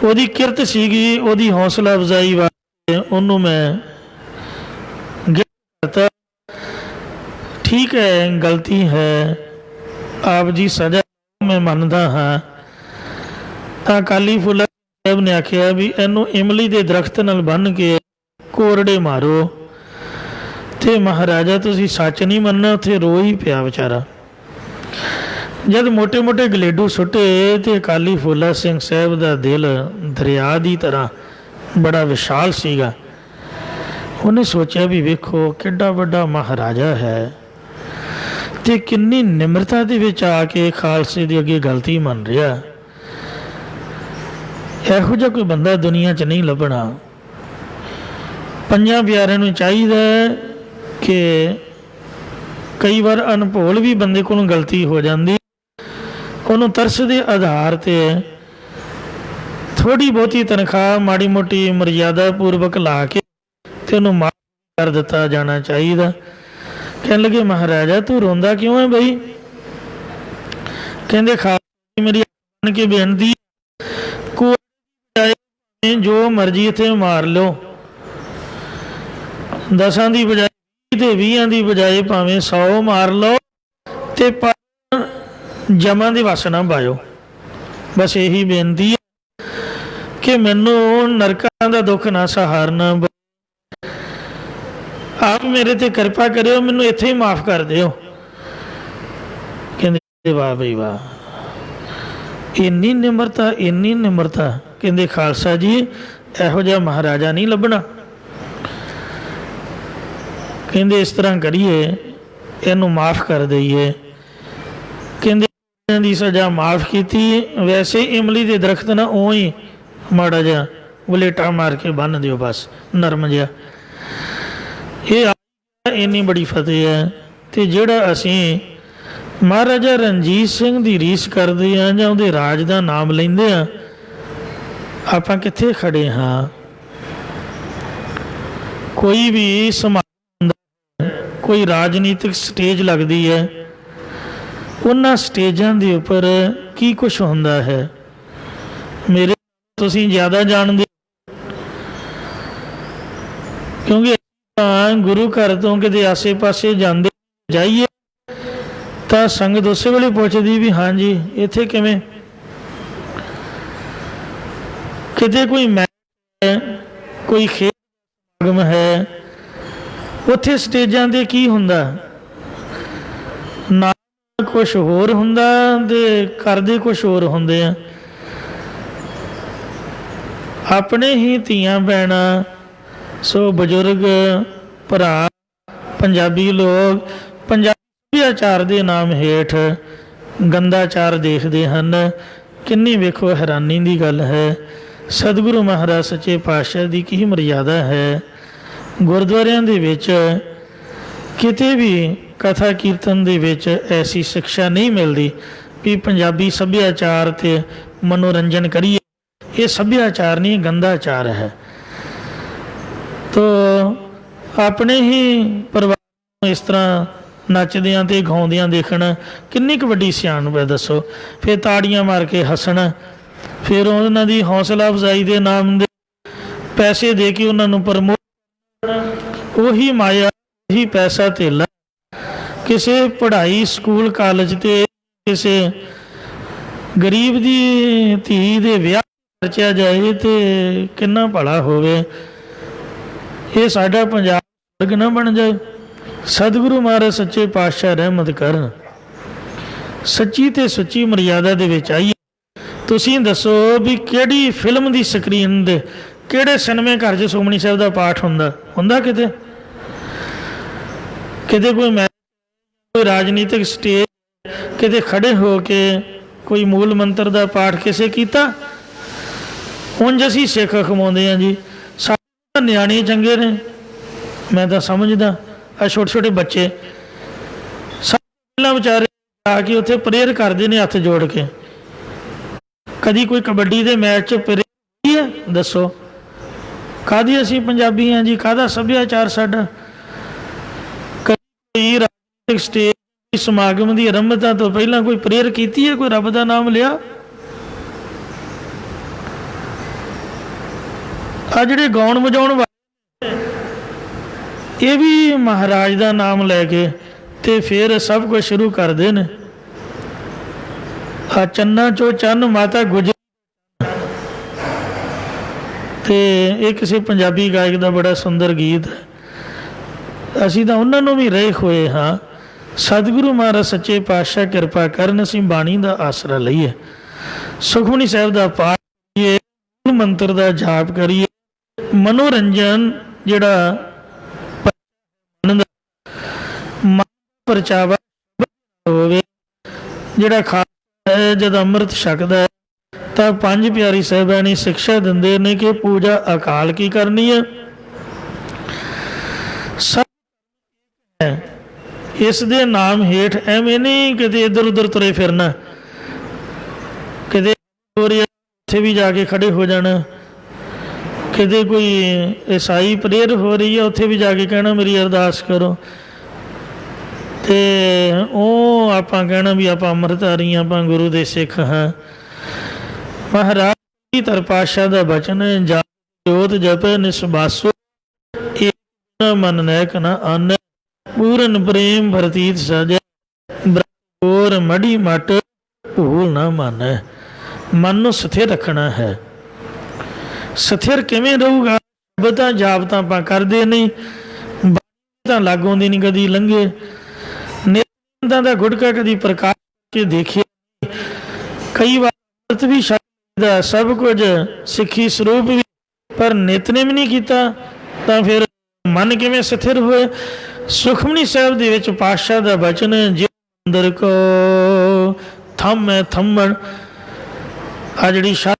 ਉਹਦੀ ਕਿਰਤ ਸੀਗੀ, ਉਹਦੀ ਹੌਸਲਾ ਅਫਜ਼ਾਈ ਵਾਸਤੇ ਉਹਨੂੰ ਮੈਂ ਕਰਤਾ। ਠੀਕ ਹੈ, ਗਲਤੀ ਹੈ, ਆਪ ਜੀ ਸਜ਼ਾ ਮੈਂ ਮੰਨਦਾ ਹਾਂ। ਤਾਂ ਅਕਾਲੀ ਫੂਲਾ ਸਾਹਿਬ ਨੇ ਆਖਿਆ ਵੀ ਇਹਨੂੰ ਇਮਲੀ ਦੇ ਦਰਖਤ ਨਾਲ ਬੰਨ੍ਹ ਕੇ ਕੋਰੜੇ ਮਾਰੋ। ਤੇ ਮਹਾਰਾਜਾ ਤੁਸੀਂ ਸੱਚ ਨਹੀਂ ਮੰਨਣਾ, ਉੱਥੇ ਰੋ ਹੀ ਪਿਆ ਵਿਚਾਰਾ। ਜਦ ਮੋਟੇ ਮੋਟੇ ਗਲੇਡੂ ਸੁੱਟੇ ਤੇ ਅਕਾਲੀ ਫੂਲਾ ਸਿੰਘ ਸਾਹਿਬ ਦਾ ਦਿਲ ਦਰਿਆ ਦੀ ਤਰ੍ਹਾਂ ਬੜਾ ਵਿਸ਼ਾਲ ਸੀਗਾ। ਉਹਨੇ ਸੋਚਿਆ ਵੀ ਵੇਖੋ ਕਿੱਡਾ ਵੱਡਾ ਮਹਾਰਾਜਾ ਹੈ ਤੇ ਕਿੰਨੀ ਨਿਮਰਤਾ ਦੇ ਵਿੱਚ ਆ ਕੇ ਖਾਲਸੇ ਦੇ ਅੱਗੇ ਗਲਤੀ ਮੰਨ ਰਿਹਾ। ਇਹੋ ਜਿਹਾ ਕੋਈ ਬੰਦਾ ਦੁਨੀਆ 'ਚ ਨਹੀਂ ਲੱਭਣਾ। ਪੰਜਾਂ ਪਿਆਰਿਆਂ ਨੂੰ ਚਾਹੀਦਾ ਕਿ ਕਈ ਵਾਰ ਅਨਭੋਲ ਵੀ ਬੰਦੇ ਕੋਲੋਂ ਗਲਤੀ ਹੋ ਜਾਂਦੀ, ਉਹਨੂੰ ਤਰਸ ਦੇ ਆਧਾਰ 'ਤੇ ਥੋੜ੍ਹੀ ਬਹੁਤੀ ਤਨਖਾਹ ਮਾੜੀ ਮੋਟੀ ਮਰਿਆਦਾ ਪੂਰਵਕ ਲਾ ਕੇ ਤੇ ਉਹਨੂੰ ਮਾਫ ਕਰ ਦਿੱਤਾ ਜਾਣਾ ਚਾਹੀਦਾ। ਕਹਿਣ ਲੱਗੇ ਮਹਾਰਾਜਾ ਤੂੰ ਰੋਂਦਾ ਕਿਉਂ ਹੈ ਬਈ। ਕਹਿੰਦੇ ਖਾਲਸਾ ਮੇਰੀ ਬਣ ਕੇ ਬੇਨਤੀ, ਕੋਈ ਜੋ ਮਰਜ਼ੀ ਇੱਥੇ ਮਾਰ ਲਓ, 10 ਦੀ ਬਜਾਏ ਤੇ 20 ਦੀ ਬਜਾਏ ਭਾਵੇਂ 100 ਮਾਰ ਲਓ ਤੇ ਪਰ ਜਮਾਂ ਦੀ ਵਸ ਨਾ ਪਾਇਓ। ਬਸ ਇਹੀ ਬੇਨਤੀ ਹੈ ਕਿ ਮੈਨੂੰ ਨਰਕਾਂ ਦਾ ਦੁੱਖ ਨਾ ਸਹਾਰਨਾ। ਆਪ ਮੇਰੇ ਤੇ ਕਿਰਪਾ ਕਰਿਓ, ਮੈਨੂੰ ਇੱਥੇ ਹੀ ਮਾਫ ਕਰ ਦਿਓ। ਕਹਿੰਦੇ ਵਾਹ ਬਈ ਵਾਹ, ਇੰਨੀ ਨਿਮਰਤਾ, ਇੰਨੀ ਨਿਮਰਤਾ। ਕਹਿੰਦੇ ਖਾਲਸਾ ਜੀ ਇਹੋ ਜਿਹਾ ਮਹਾਰਾਜਾ ਨਹੀਂ ਲੱਭਣਾ। ਕਹਿੰਦੇ ਇਸ ਤਰ੍ਹਾਂ ਕਰੀਏ, ਇਹਨੂੰ ਮਾਫ ਕਰ ਦਈਏ। ਕਹਿੰਦੇ ਦੀ ਸਜ਼ਾ ਮਾਫ ਕੀਤੀ। ਵੈਸੇ ਇਮਲੀ ਦੇ ਦਰਖਤ ਨਾ ਉਹ ਹੀ ਮਾੜਾ ਜਿਹਾ ਵਲੇਟਾ ਮਾਰ ਕੇ ਬੰਨ੍ਹ ਦਿਓ, ਬਸ ਨਰਮ ਜਿਹਾ। ਇਹ ਇੰਨੀ ਬੜੀ ਫਤਿਹ ਹੈ। ਤੇ ਜਿਹੜਾ ਅਸੀਂ ਮਹਾਰਾਜਾ ਰਣਜੀਤ ਸਿੰਘ ਦੀ ਰੀਸ ਕਰਦੇ ਹਾਂ ਜਾਂ ਉਹਦੇ ਰਾਜ ਦਾ ਨਾਮ ਲੈਂਦੇ ਹਾਂ, ਆਪਾਂ ਕਿੱਥੇ ਖੜੇ ਹਾਂ? ਕੋਈ ਵੀ ਸਮਾਜ, ਕੋਈ ਰਾਜਨੀਤਿਕ ਸਟੇਜ ਲੱਗਦੀ ਹੈ, ਉਹਨਾਂ ਸਟੇਜਾਂ ਦੇ ਉੱਪਰ ਕੀ ਕੁਛ ਹੁੰਦਾ ਹੈ ਮੇਰੇ ਤੁਸੀਂ ਜ਼ਿਆਦਾ ਜਾਣਦੇ, ਕਿਉਂਕਿ ਗੁਰੂ ਘਰ ਤੋਂ ਕਿਤੇ ਆਸੇ ਪਾਸੇ ਜਾਂਦੇ ਜਾਈਏ ਤਾਂ ਸੰਗਤ ਉਸੇ ਵੇਲੇ ਪੁੱਛਦੀ ਵੀ ਹਾਂਜੀ ਇੱਥੇ ਕਿਵੇਂ। ਕਿਤੇ ਕੋਈ ਮੈਚ ਹੈ, ਕੋਈ ਖੇਡ ਸਮਾਗਮ ਹੈ, ਉੱਥੇ ਸਟੇਜਾਂ 'ਤੇ ਕੀ ਹੁੰਦਾ, ਨਾ ਕੁਛ ਹੋਰ ਹੁੰਦਾ ਤੇ ਕਰਦੇ ਕੁਛ ਹੋਰ ਹੁੰਦੇ ਆ। ਆਪਣੇ ਹੀ ਧੀਆਂ ਭੈਣਾਂ, ਸੋ ਬਜ਼ੁਰਗ ਭਰਾ, ਪੰਜਾਬੀ ਲੋਕ ਪੰਜਾਬੀ ਸੱਭਿਆਚਾਰ ਦੇ ਨਾਮ ਹੇਠ ਗੰਦਾਚਾਰ ਦੇਖਦੇ ਹਨ। ਕਿੰਨੀ ਵੇਖੋ ਹੈਰਾਨੀ ਦੀ ਗੱਲ ਹੈ। ਸਤਿਗੁਰੂ ਮਹਾਰਾਜ ਸੱਚੇ ਪਾਤਸ਼ਾਹ ਦੀ ਕੀ ਮਰਿਆਦਾ ਹੈ। ਗੁਰਦੁਆਰਿਆਂ ਦੇ ਵਿੱਚ ਕਿਤੇ ਵੀ ਕਥਾ ਕੀਰਤਨ ਦੇ ਵਿੱਚ ਐਸੀ ਸਿੱਖਿਆ ਨਹੀਂ ਮਿਲਦੀ ਵੀ ਪੰਜਾਬੀ ਸੱਭਿਆਚਾਰ ਤੇ ਮਨੋਰੰਜਨ ਕਰੀਏ। ਇਹ ਸੱਭਿਆਚਾਰ ਨਹੀਂ, ਗੰਦਾਚਾਰ ਹੈ। ਤੋ ਆਪਣੇ ਹੀ ਪਰਿਵਾਰ ਨੂੰ ਇਸ ਤਰ੍ਹਾਂ ਨੱਚਦਿਆਂ ਤੇ ਗਾਉਂਦਿਆਂ ਦੇਖਣਾ ਕਿੰਨੀ ਕੁ ਵੱਡੀ ਸਿਆਣਪ ਹੈ ਦੱਸੋ। ਫਿਰ ਤਾੜੀਆਂ ਮਾਰ ਕੇ ਹੱਸਣਾ, ਫਿਰ ਉਹਨਾਂ ਦੀ ਹੌਸਲਾ ਅਫਜ਼ਾਈ ਦੇ ਨਾਮ ਦੇ ਪੈਸੇ ਦੇ ਕੇ ਉਹਨਾਂ ਨੂੰ ਪ੍ਰਮੋਟ, ਉਹੀ ਮਾਇਆ, ਉਹੀ ਪੈਸਾ ਧੇਲਾ। ਕਿਸੇ ਪੜ੍ਹਾਈ ਸਕੂਲ ਕਾਲਜ ਤੇ ਕਿਸੇ ਗਰੀਬ ਦੀ ਧੀ ਦੇ ਵਿਆਹ ਖਰਚਿਆ ਜਾਏ ਤੇ ਕਿੰਨਾ ਭਲਾ ਹੋਵੇ। ਇਹ ਸਾਡਾ ਪੰਜਾਬ ਵਰਗ ਨਾ ਬਣ ਜਾਏ। ਸਤਿਗੁਰੂ ਮਹਾਰਾਜ ਸੱਚੇ ਪਾਤਸ਼ਾਹ ਰਹਿਮਤ ਕਰਨ, ਸੱਚੀ ਤੇ ਸੱਚੀ ਮਰਿਆਦਾ ਦੇ ਵਿੱਚ ਆਈਏ। ਤੁਸੀਂ ਦੱਸੋ ਵੀ ਕਿਹੜੀ ਫਿਲਮ ਦੀ ਸਕਰੀਨ ਦੇ, ਕਿਹੜੇ ਸਿਨੇਮੇ ਘਰ 'ਚ ਸੁਖਮਨੀ ਸਾਹਿਬ ਦਾ ਪਾਠ ਹੁੰਦਾ ਕਿਤੇ? ਕਿਤੇ ਕੋਈ ਕੋਈ ਰਾਜਨੀਤਿਕ ਸਟੇਜ ਕਿਤੇ ਖੜੇ ਹੋ ਕੇ ਕੋਈ ਮੂਲ ਮੰਤਰ ਦਾ ਪਾਠ ਕਿਸੇ ਕੀਤਾ? ਉਂਝ ਅਸੀਂ ਸਿੱਖ ਖਮਾਉਂਦੇ ਹਾਂ ਜੀ। ਸਾਡੇ ਨਿਆਣੇ ਚੰਗੇ ਨੇ, ਮੈਂ ਤਾਂ ਸਮਝਦਾ। ਆ ਛੋਟੇ ਛੋਟੇ ਬੱਚੇ ਪਹਿਲਾਂ ਵਿਚਾਰੇ ਆ ਕੇ ਉੱਥੇ ਪ੍ਰੇਅਰ ਕਰਦੇ ਨੇ ਹੱਥ ਜੋੜ ਕੇ। ਕਦੀ ਕੋਈ ਕਬੱਡੀ ਦੇ ਮੈਚ 'ਚ ਪ੍ਰੇਅਰ ਹੈ ਦੱਸੋ? ਕਾਹਦੀ ਅਸੀਂ ਪੰਜਾਬੀ ਹਾਂ ਜੀ, ਕਾਹਦਾ ਸੱਭਿਆਚਾਰ ਸਾਡਾ? ਕਦੀ ਰਾਜਨੀਤਿਕ ਸਟੇਜ ਸਮਾਗਮ ਦੀ ਆਰੰਭਤਾ ਤੋਂ ਪਹਿਲਾਂ ਕੋਈ ਪ੍ਰੇਅਰ ਕੀਤੀ ਹੈ, ਕੋਈ ਰੱਬ ਦਾ ਨਾਮ ਲਿਆ? ਆ ਜਿਹੜੇ ਗਾਉਣ ਵਜਾਉਣ ਵਾਲੇ ਇਹ ਵੀ ਮਹਾਰਾਜ ਦਾ ਨਾਮ ਲੈ ਕੇ ਤੇ ਫਿਰ ਸਭ ਕੁਝ ਸ਼ੁਰੂ ਕਰਦੇ ਨੇ। ਆ ਚੰਨਾ ਚੋ ਚੰਨ ਮਾਤਾ ਗੁਜਰ, ਤੇ ਇਹ ਕਿਸੇ ਪੰਜਾਬੀ ਗਾਇਕ ਦਾ ਬੜਾ ਸੁੰਦਰ ਗੀਤ ਹੈ। ਅਸੀਂ ਤਾਂ ਉਹਨਾਂ ਨੂੰ ਵੀ ਰਹੇ ਹੋਏ ਹਾਂ। ਸਤਿਗੁਰੂ ਮਹਾਰਾਜ ਸੱਚੇ ਪਾਤਸ਼ਾਹ ਕਿਰਪਾ ਕਰਨ, ਅਸੀਂ ਬਾਣੀ ਦਾ ਆਸਰਾ ਲਈਏ, ਸੁਖਮਨੀ ਸਾਹਿਬ ਦਾ ਪਾਠ ਕਰੀਏ, ਮੰਤਰ ਦਾ ਜਾਪ ਕਰੀਏ। ਮਨੋਰੰਜਨ ਜਿਹੜਾ ਪਰਚਾਵਾ ਹੋਵੇ, ਜਿਹੜਾ ਖਾਦਾ ਹੈ ਜਦ ਅੰਮ੍ਰਿਤ ਛਕਦਾ ਹੈ ਤਾਂ ਪੰਜ ਪਿਆਰੀ ਸਾਹਿਬਾਂ ਨੇ ਸਿੱਖਿਆ ਦਿੰਦੇ ਨੇ ਕਿ ਪੂਜਾ ਅਕਾਲ ਕੀ ਕਰਨੀ ਹੈ, ਸਭ ਇਸ ਦੇ ਨਾਮ ਹੇਠ। ਐਵੇਂ ਨਹੀਂ ਕਿਤੇ ਇੱਧਰ ਉੱਧਰ ਤੁਰੇ ਫਿਰਨਾ, ਕਿਤੇ ਉੱਥੇ ਵੀ ਜਾ ਕੇ ਖੜੇ ਹੋ ਜਾਣਾ। ਕਿਤੇ ਕੋਈ ਈਸਾਈ ਪ੍ਰੇਅਰ ਹੋ ਰਹੀ ਹੈ ਉੱਥੇ ਵੀ ਜਾ ਕੇ ਕਹਿਣਾ ਮੇਰੀ ਅਰਦਾਸ ਕਰੋ, ਤੇ ਉਹ ਆਪਾਂ ਕਹਿਣਾ ਵੀ ਆਪਾਂ ਅੰਮ੍ਰਿਤਧਾਰੀ ਹਾਂ, ਆਪਾਂ ਗੁਰੂ ਦੇ ਸਿੱਖ ਹਾਂ। ਮਹਾਰਾਜ ਜੀ ਤਰਪਾਸ਼ਾ ਦਾ ਬਚਨ ਹੈ, ਜੋਤ ਜਪੈ ਨਿਸਬਾਸੋ, ਮਨ ਨੈਕ ਨਾ ਆਨੈ, पूरन प्रेम भरतीत साजा और मड़ी मट भूल ना मन है। मन ਨੂੰ ਸਥਿਰ ਰੱਖਣਾ ਹੈ। ਸਥਿਰ ਕਿਵੇਂ ਰਹੂਗਾ? ਬਤਾ ਜਾਪ ਤਾਂ ਆਪਾਂ ਕਰਦੇ ਨਹੀਂ, ਤਾਂ ਲੱਗ ਆਉਂਦੀ ਨਹੀਂ, ਕਦੀ ਲੰਘੇ ਨਿਤਾਂ ਦਾ ਗੁਟਕਾ ਕਦੀ ਪ੍ਰਕਾਸ਼ ਕੇ ਦੇਖਿਆ, ਕਈ ਵਾਰ ਵੀ ਸ਼ਾਇਦ ਸਭ ਕੁਝ ਸਿੱਖੀ ਸਰੂਪ ਵੀ, ਪਰ ਨਿਤਨੇਮ ਨਹੀਂ ਕੀਤਾ ਤਾਂ ਫਿਰ ਮਨ ਕਿਵੇਂ ਸਥਿਰ ਹੋਏ? ਸੁਖਮਨੀ ਸਾਹਿਬ ਦੇ ਵਿੱਚ ਪਾਤਸ਼ਾਹ ਦਾ ਬਚਨ, ਜੇ ਅੰਦਰ ਕੋ ਥੰਮੈ ਥੰਮਣ, ਆ ਜਿਹੜੀ ਛੱਤ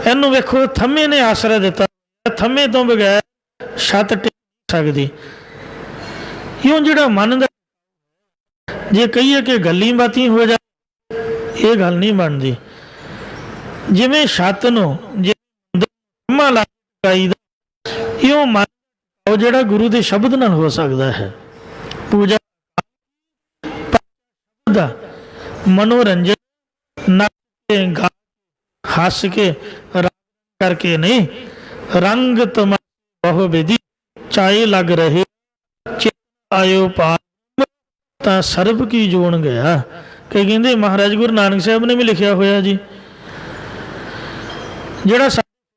ਇਹਨੂੰ ਵੇਖੋ, ਥੰਮੇ ਨੇ ਆਸਰਾ ਦਿੱਤਾ, ਥੰਮੇ ਤੋਂ ਬਗੈਰ ਛੱਤ ਟਿਕ ਸਕਦੀ। ਇਉਂ ਜਿਹੜਾ ਮਨ ਦਾ ਜੇ ਕਹੀਏ ਕਿ ਗੱਲੀ ਬਾਤੀ ਹੋ ਜਾ, ਇਹ ਗੱਲ ਨਹੀਂ ਬਣਦੀ। ਜਿਵੇਂ ਛੱਤ ਨੂੰ ਜੇ ਥੰਮਾ ਲਾਈਦਾ, ਇਉਂ ਮਨ ਉਹ ਜਿਹੜਾ ਗੁਰੂ ਦੇ ਸ਼ਬਦ ਨਾਲ ਹੋ ਸਕਦਾ ਹੈ। ਪੂਜਾ ਦਾ ਮਨੋਰੰਜਨ ਨਾ ਹੱਸ ਕੇ ਕਰਕੇ ਨਹੀਂ, ਰੰਗ ਤੁਮ ਬਹੁ ਵਿਧੀ ਚਾਏ ਲੱਗ ਰਹੇ, ਆਇਓ ਪਾ ਤਾਂ ਸਰਬ ਕੀ ਜੋਣ ਗਿਆ। ਕਈ ਕਹਿੰਦੇ ਮਹਾਰਾਜ ਗੁਰੂ ਨਾਨਕ ਸਾਹਿਬ ਨੇ ਵੀ ਲਿਖਿਆ ਹੋਇਆ ਜੀ, ਜਿਹੜਾ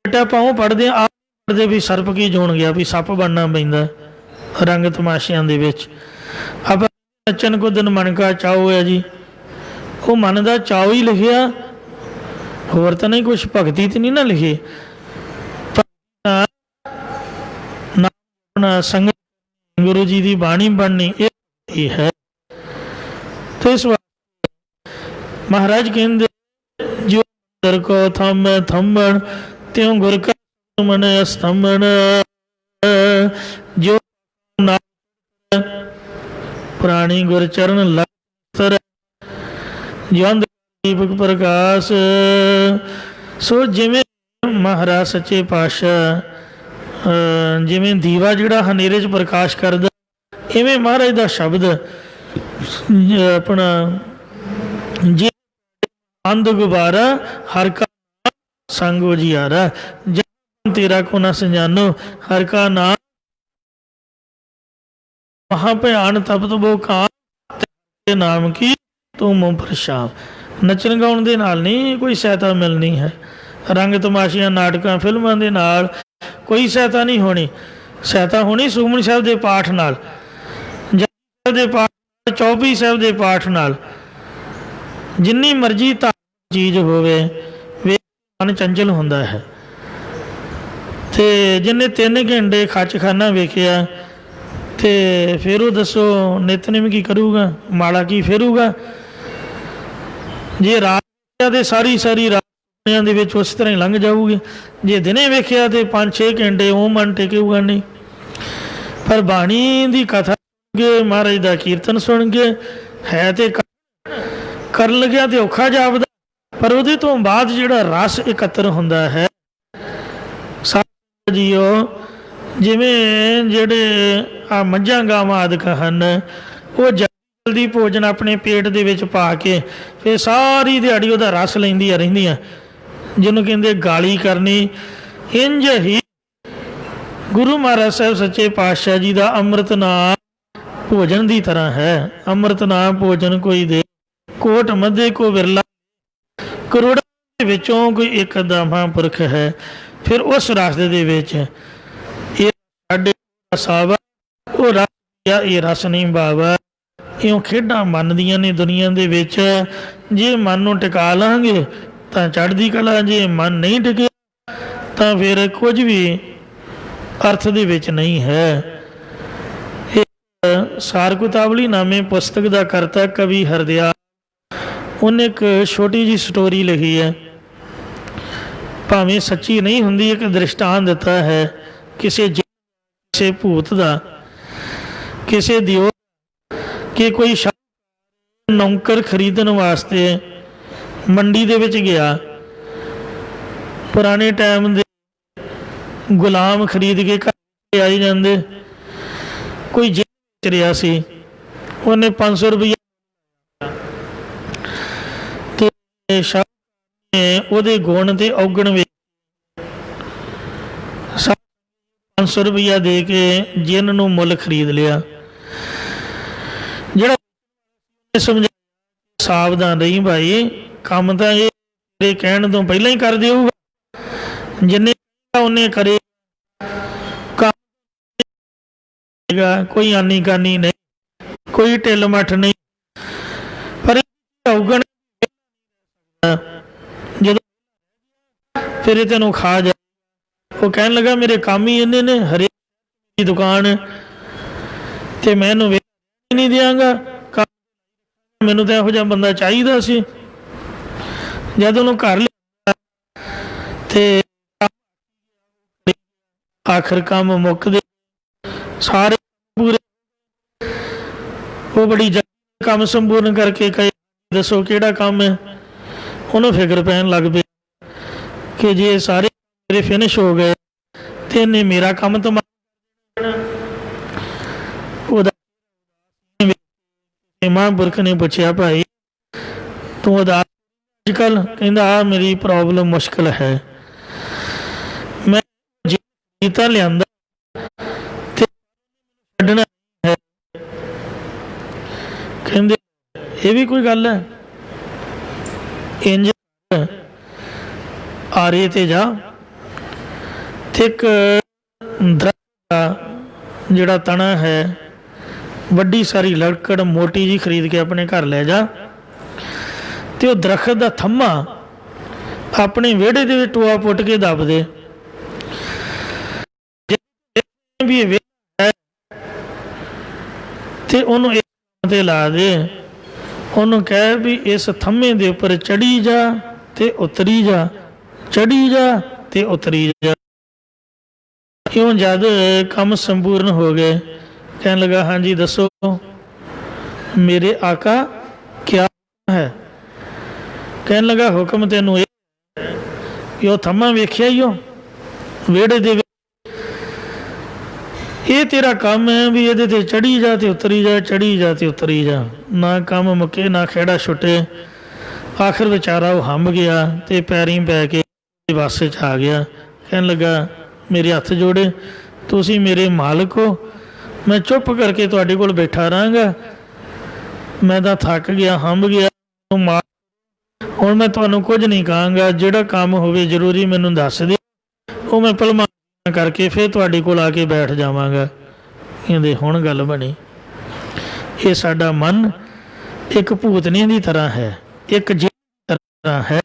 ਬੇਟਾ ਆਪਾਂ ਉਹ ਪੜ੍ਹਦੇ ਆ ਪੜ੍ਹਦੇ ਵੀ ਸਰਪ ਕੀ ਜੋਣ ਗਿਆ, ਵੀ ਸੱਪ ਬਣਨਾ ਪੈਂਦਾ ਰੰਗ ਤਮਾਸ਼ਿਆਂ ਦੇ ਵਿੱਚ। ਆਪਾਂ ਨੱਚਣ ਕੁੱਦਣ ਮਨ ਕਾ ਚਾਓ ਹੈ ਜੀ, ਉਹ ਮਨ ਦਾ ਚਾਓ ਹੀ ਲਿਖਿਆ, ਹੋਰ ਤਾਂ ਨਹੀਂ ਕੁਛ, ਭਗਤੀ ਤੇ ਨਹੀਂ ਨਾ ਲਿਖੀ। ਸੰਗਤ ਗੁਰੂ ਜੀ ਦੀ ਬਾਣੀ ਬਣਨੀ ਇਹ ਹੈ। ਤੇ ਇਸ ਮਹਾਰਾਜ ਕਹਿੰਦੇ ਜੋ ਦਰ ਕੋ ਥੰਮੈ ਥੰਮਣ ਤਿਉ ਗੁਰ ਕਾ ਮਨ ਅਸਥੰਮਣ, ਜੋ ਪ੍ਰਾਣੀ ਗੁਰ ਚਰਨ ਲਗਤਰ ਜੰਦ ਦੀਪਕ ਪ੍ਰਕਾਸ਼। ਸੋ ਜਿਵੇਂ ਮਹਾਰਾਜ ਸੱਚੇ ਪਾਤਸ਼ਾਹ ਜਿਵੇਂ ਦੀਵਾ ਜਿਹੜਾ ਹਨੇਰੇ 'ਚ ਪ੍ਰਕਾਸ਼ ਕਰਦਾ, ਇਵੇਂ ਮਹਾਰਾਜ ਦਾ ਸ਼ਬਦ ਆਪਣਾ ਜੇ ਅੰਧ ਗੁਬਾਰਾ ਹਰ ਕਾ ਸੰਗ ਉਜਿਆਰਾ, ਜਨ ਤੇਰਾ ਕੋ ਨਾ ਸੰਜਾਨੋ ਹਰ ਕਾ ਨਾਮ ਮਹਾ ਭਿਆਨ ਤਪਤ ਬੋ ਕਾਂ, ਤੇ ਨਾਮ ਕੀ ਤੂੰ ਮੂੰਹ ਪ੍ਰਸ਼ਾਵ। ਨੱਚਣ ਗਾਉਣ ਦੇ ਨਾਲ ਨਹੀਂ ਕੋਈ ਸਹਾਇਤਾ ਮਿਲਣੀ ਹੈ, ਰੰਗ ਤਮਾਸ਼ਿਆਂ ਨਾਟਕਾਂ ਫਿਲਮਾਂ ਦੇ ਨਾਲ ਕੋਈ ਸਹਾਇਤਾ ਨਹੀਂ ਹੋਣੀ। ਸਹਾਇਤਾ ਹੋਣੀ ਸੁਖਮਨੀ ਸਾਹਿਬ ਦੇ ਪਾਠ ਨਾਲ, ਜਪਜੀ ਸਾਹਿਬ ਦੇ ਪਾਠ, ਚੌਪਈ ਸਾਹਿਬ ਦੇ ਪਾਠ ਨਾਲ। ਜਿੰਨੀ ਮਰਜ਼ੀ ਤਾਂ ਚੀਜ਼ ਹੋਵੇ ਵੇ ਮਨ ਚੰਚਲ ਹੁੰਦਾ ਹੈ। ਤੇ ਜਿਹਨੇ 3 ਘੰਟੇ ਖੱਚਖਾਨਾ ਵੇਖਿਆ ਤੇ ਫਿਰ ਉਹ ਦੱਸੋ ਨਿਤਨੇਮ ਕੀ ਕਰੂਗਾ, ਮਾਲਾ ਕੀ ਫੇਰੂਗਾ? ਜੇ ਰਾਤ ਦੇ ਸਾਰੀ ਰਾਤ ਦੇ ਵਿੱਚ ਉਸ ਤਰ੍ਹਾਂ ਹੀ ਲੰਘ ਜਾਊਗੀ। ਜੇ ਦਿਨੇ ਵੇਖਿਆ ਤੇ 5-6 ਘੰਟੇ ਉਹ ਮਨ ਟਿਕੇਗਾ ਨਹੀਂ। ਪਰ ਬਾਣੀ ਦੀ ਕਥਾ ਕੇ ਮਹਾਰਾਜ ਦਾ ਕੀਰਤਨ ਸੁਣ ਕੇ ਹੈ ਤੇ ਕਰਨ ਲੱਗਿਆ ਤੇ ਔਖਾ ਜਾਪਦਾ, ਪਰ ਉਹਦੇ ਤੋਂ ਬਾਅਦ ਜਿਹੜਾ ਰਸ ਇਕੱਤਰ ਹੁੰਦਾ ਹੈ ਜੀਓ, ਜਿਵੇਂ ਜਿਹੜੇ ਆ ਮੱਝਾਂ ਗਾਵਾਂ ਆਦਿਕ ਹਨ, ਉਹ ਜਲਦੀ ਭੋਜਨ ਆਪਣੇ ਪੇਟ ਦੇ ਵਿੱਚ ਪਾ ਕੇ ਫਿਰ ਸਾਰੀ ਦਿਹਾੜੀ ਉਹਦਾ ਰਸ ਲੈਂਦੀਆਂ ਰਹਿੰਦੀਆਂ, ਜਿਹਨੂੰ ਕਹਿੰਦੇ ਗਾਲੀ ਕਰਨੀ। ਇੰਝ ਹੀ ਗੁਰੂ ਮਹਾਰਾਜ ਸਾਹਿਬ ਸੱਚੇ ਪਾਤਸ਼ਾਹ ਜੀ ਦਾ ਅੰਮ੍ਰਿਤ ਨਾਮ ਭੋਜਨ ਦੀ ਤਰ੍ਹਾਂ ਹੈ। ਅੰਮ੍ਰਿਤ ਨਾਮ ਭੋਜਨ ਕੋਈ ਦੇ ਕੋਟ ਮੱਧੇ ਕੋ ਵਿਰਲਾ, ਕਰੋੜਾਂ ਦੇ ਵਿੱਚੋਂ ਕੋਈ ਇੱਕ ਅੱਧਾ ਮਹਾਂਪੁਰਖ ਹੈ। ਫਿਰ ਉਸ ਰਸਤੇ ਦੇ ਵਿੱਚ ਇਹ ਸਾਡੇ ਸਾਵਾ ਉਹ ਰਸ, ਇਹ ਰਸ ਨਹੀਂ ਬਾਵਾ। ਇਉਂ ਖੇਡਾਂ ਮੰਨਦੀਆਂ ਨੇ ਦੁਨੀਆ ਦੇ ਵਿੱਚ। ਜੇ ਮਨ ਨੂੰ ਟਿਕਾ ਲਾਂਗੇ ਤਾਂ ਚੜ੍ਹਦੀ ਕਲਾ, ਜੇ ਮਨ ਨਹੀਂ ਟਿਕਿਆ ਤਾਂ ਫਿਰ ਕੁਝ ਵੀ ਅਰਥ ਦੇ ਵਿੱਚ ਨਹੀਂ ਹੈ। ਇਹ ਸਾਰ ਕੁਤਾਵਲੀ ਨਾਮੇ ਪੁਸਤਕ ਦਾ ਕਰਤਾ ਕਵੀ ਹਰਦਿਆਲ, ਉਹਨੇ ਇੱਕ ਛੋਟੀ ਜਿਹੀ ਸਟੋਰੀ ਲਿਖੀ ਹੈ, ਭਾਵੇਂ ਸੱਚੀ ਨਹੀਂ ਹੁੰਦੀ। ਇੱਕ ਦ੍ਰਿਸ਼ਟਾਂਤ ਦਿੱਤਾ ਹੈ ਕਿਸੇ ਭੂਤ ਦਾ, ਕਿਸੇ ਦਿਓ ਕਿ ਕੋਈ ਨੌਕਰ ਖਰੀਦਣ ਵਾਸਤੇ ਮੰਡੀ ਦੇ ਵਿੱਚ ਗਿਆ। ਪੁਰਾਣੇ ਟਾਈਮ ਦੇ ਗੁਲਾਮ ਖਰੀਦ ਕੇ ਘਰ ਆਈ ਜਾਂਦੇ। ਕੋਈ ਵੇਚ ਰਿਹਾ ਸੀ, ਉਹਨੇ 500 ਰੁਪਈਆ ਤੇ ਸ਼ਾਹ ਨੇ ਉਹਦੇ ਗੁਣ ਤੇ ਔਗਣ ਵੇਖ 500 ਰੁਪਈਆ ਦੇ ਕੇ ਜਿੰਨ ਨੂੰ ਮੁੱਲ ਖਰੀਦ ਲਿਆ। समझा सावधान रही भाई, काम तो ये तेरे कहण तो पहला ही कर देऊगा, जिन्ने उन्ने करे, कोई आनी कानी नहीं, कोई ढिल मठ नहीं। पर औगण जो फिर ये तेनों खा जाए। वो कहन लगा मेरे काम ही इन्ने ने, हरेक की दुकान ते मैं इहनूं वेच नहीं दियांगा, मैनूं तो इहो जिहा बंदा चाहीदा सी। जद उहनूं घर लिया ते आखिर काम मुकदे सारे पूरे, वो बड़ी काम संपूर्ण करके कहे दसो किहड़ा काम है। उन्होंने फिक्र पैन लग पे कि जे सारे मेरे फिनिश हो गए तो इन्हें मेरा काम तो महापुरख ने पूछया भाई तू उदास अजकल? कहंदा आ मेरी प्रॉब्लम मुश्किल है, मैं जीता लियांदा ते छड्डना है। कहंदे ये भी कोई गल है? इंज आरे ते जा ते एक दरख्त जिहड़ा तना है वड्डी सारी लकड़ मोटी जी खरीद के अपने घर ले जा, ते वो दरख्त का थम्मा अपने विहड़े दे विच टोआ पुट के दब दे। भी ये विहड़ा है ते उहनूं इक ते ला दे, उहनूं कह भी इस थम्मे दे उपर चढ़ी जा ते उतरी जा, चढ़ी जा ते उतरी जा। क्यों जद काम संपूर्ण हो गए, कहने लगा हाँ जी दसो मेरे आका क्या है? कहने लगा हुक्म तेनू कि वह थम्मा वेख्या ही हो वेड़े दे, ये तेरा काम है भी ये ते चढ़ी जा ते उतरी जा, चढ़ी जा ते उतरी जा। ना काम मुके ना खेड़ा छुटे। आखिर बेचारा वो हंब गया ते पैरी पै के बस च आ गया। कहने लगा मेरे हथ जोड़े, तुसी मेरे मालिक हो, मैं चुप करके तुहाडे कोल बैठा रहांगा, मैं तो थक गया हंब गया, हुण मैं तुहानूं कुछ नहीं कहांगा, जिहड़ा काम होवे जरूरी मैनूं दस दे, वो मैं भलमा करके फिर तुहाडे कोल आके बैठ जावांगा। कहंदे हुण गल बनी। ये साडा मन एक भूतनी की तरह है, एक जी तरह है।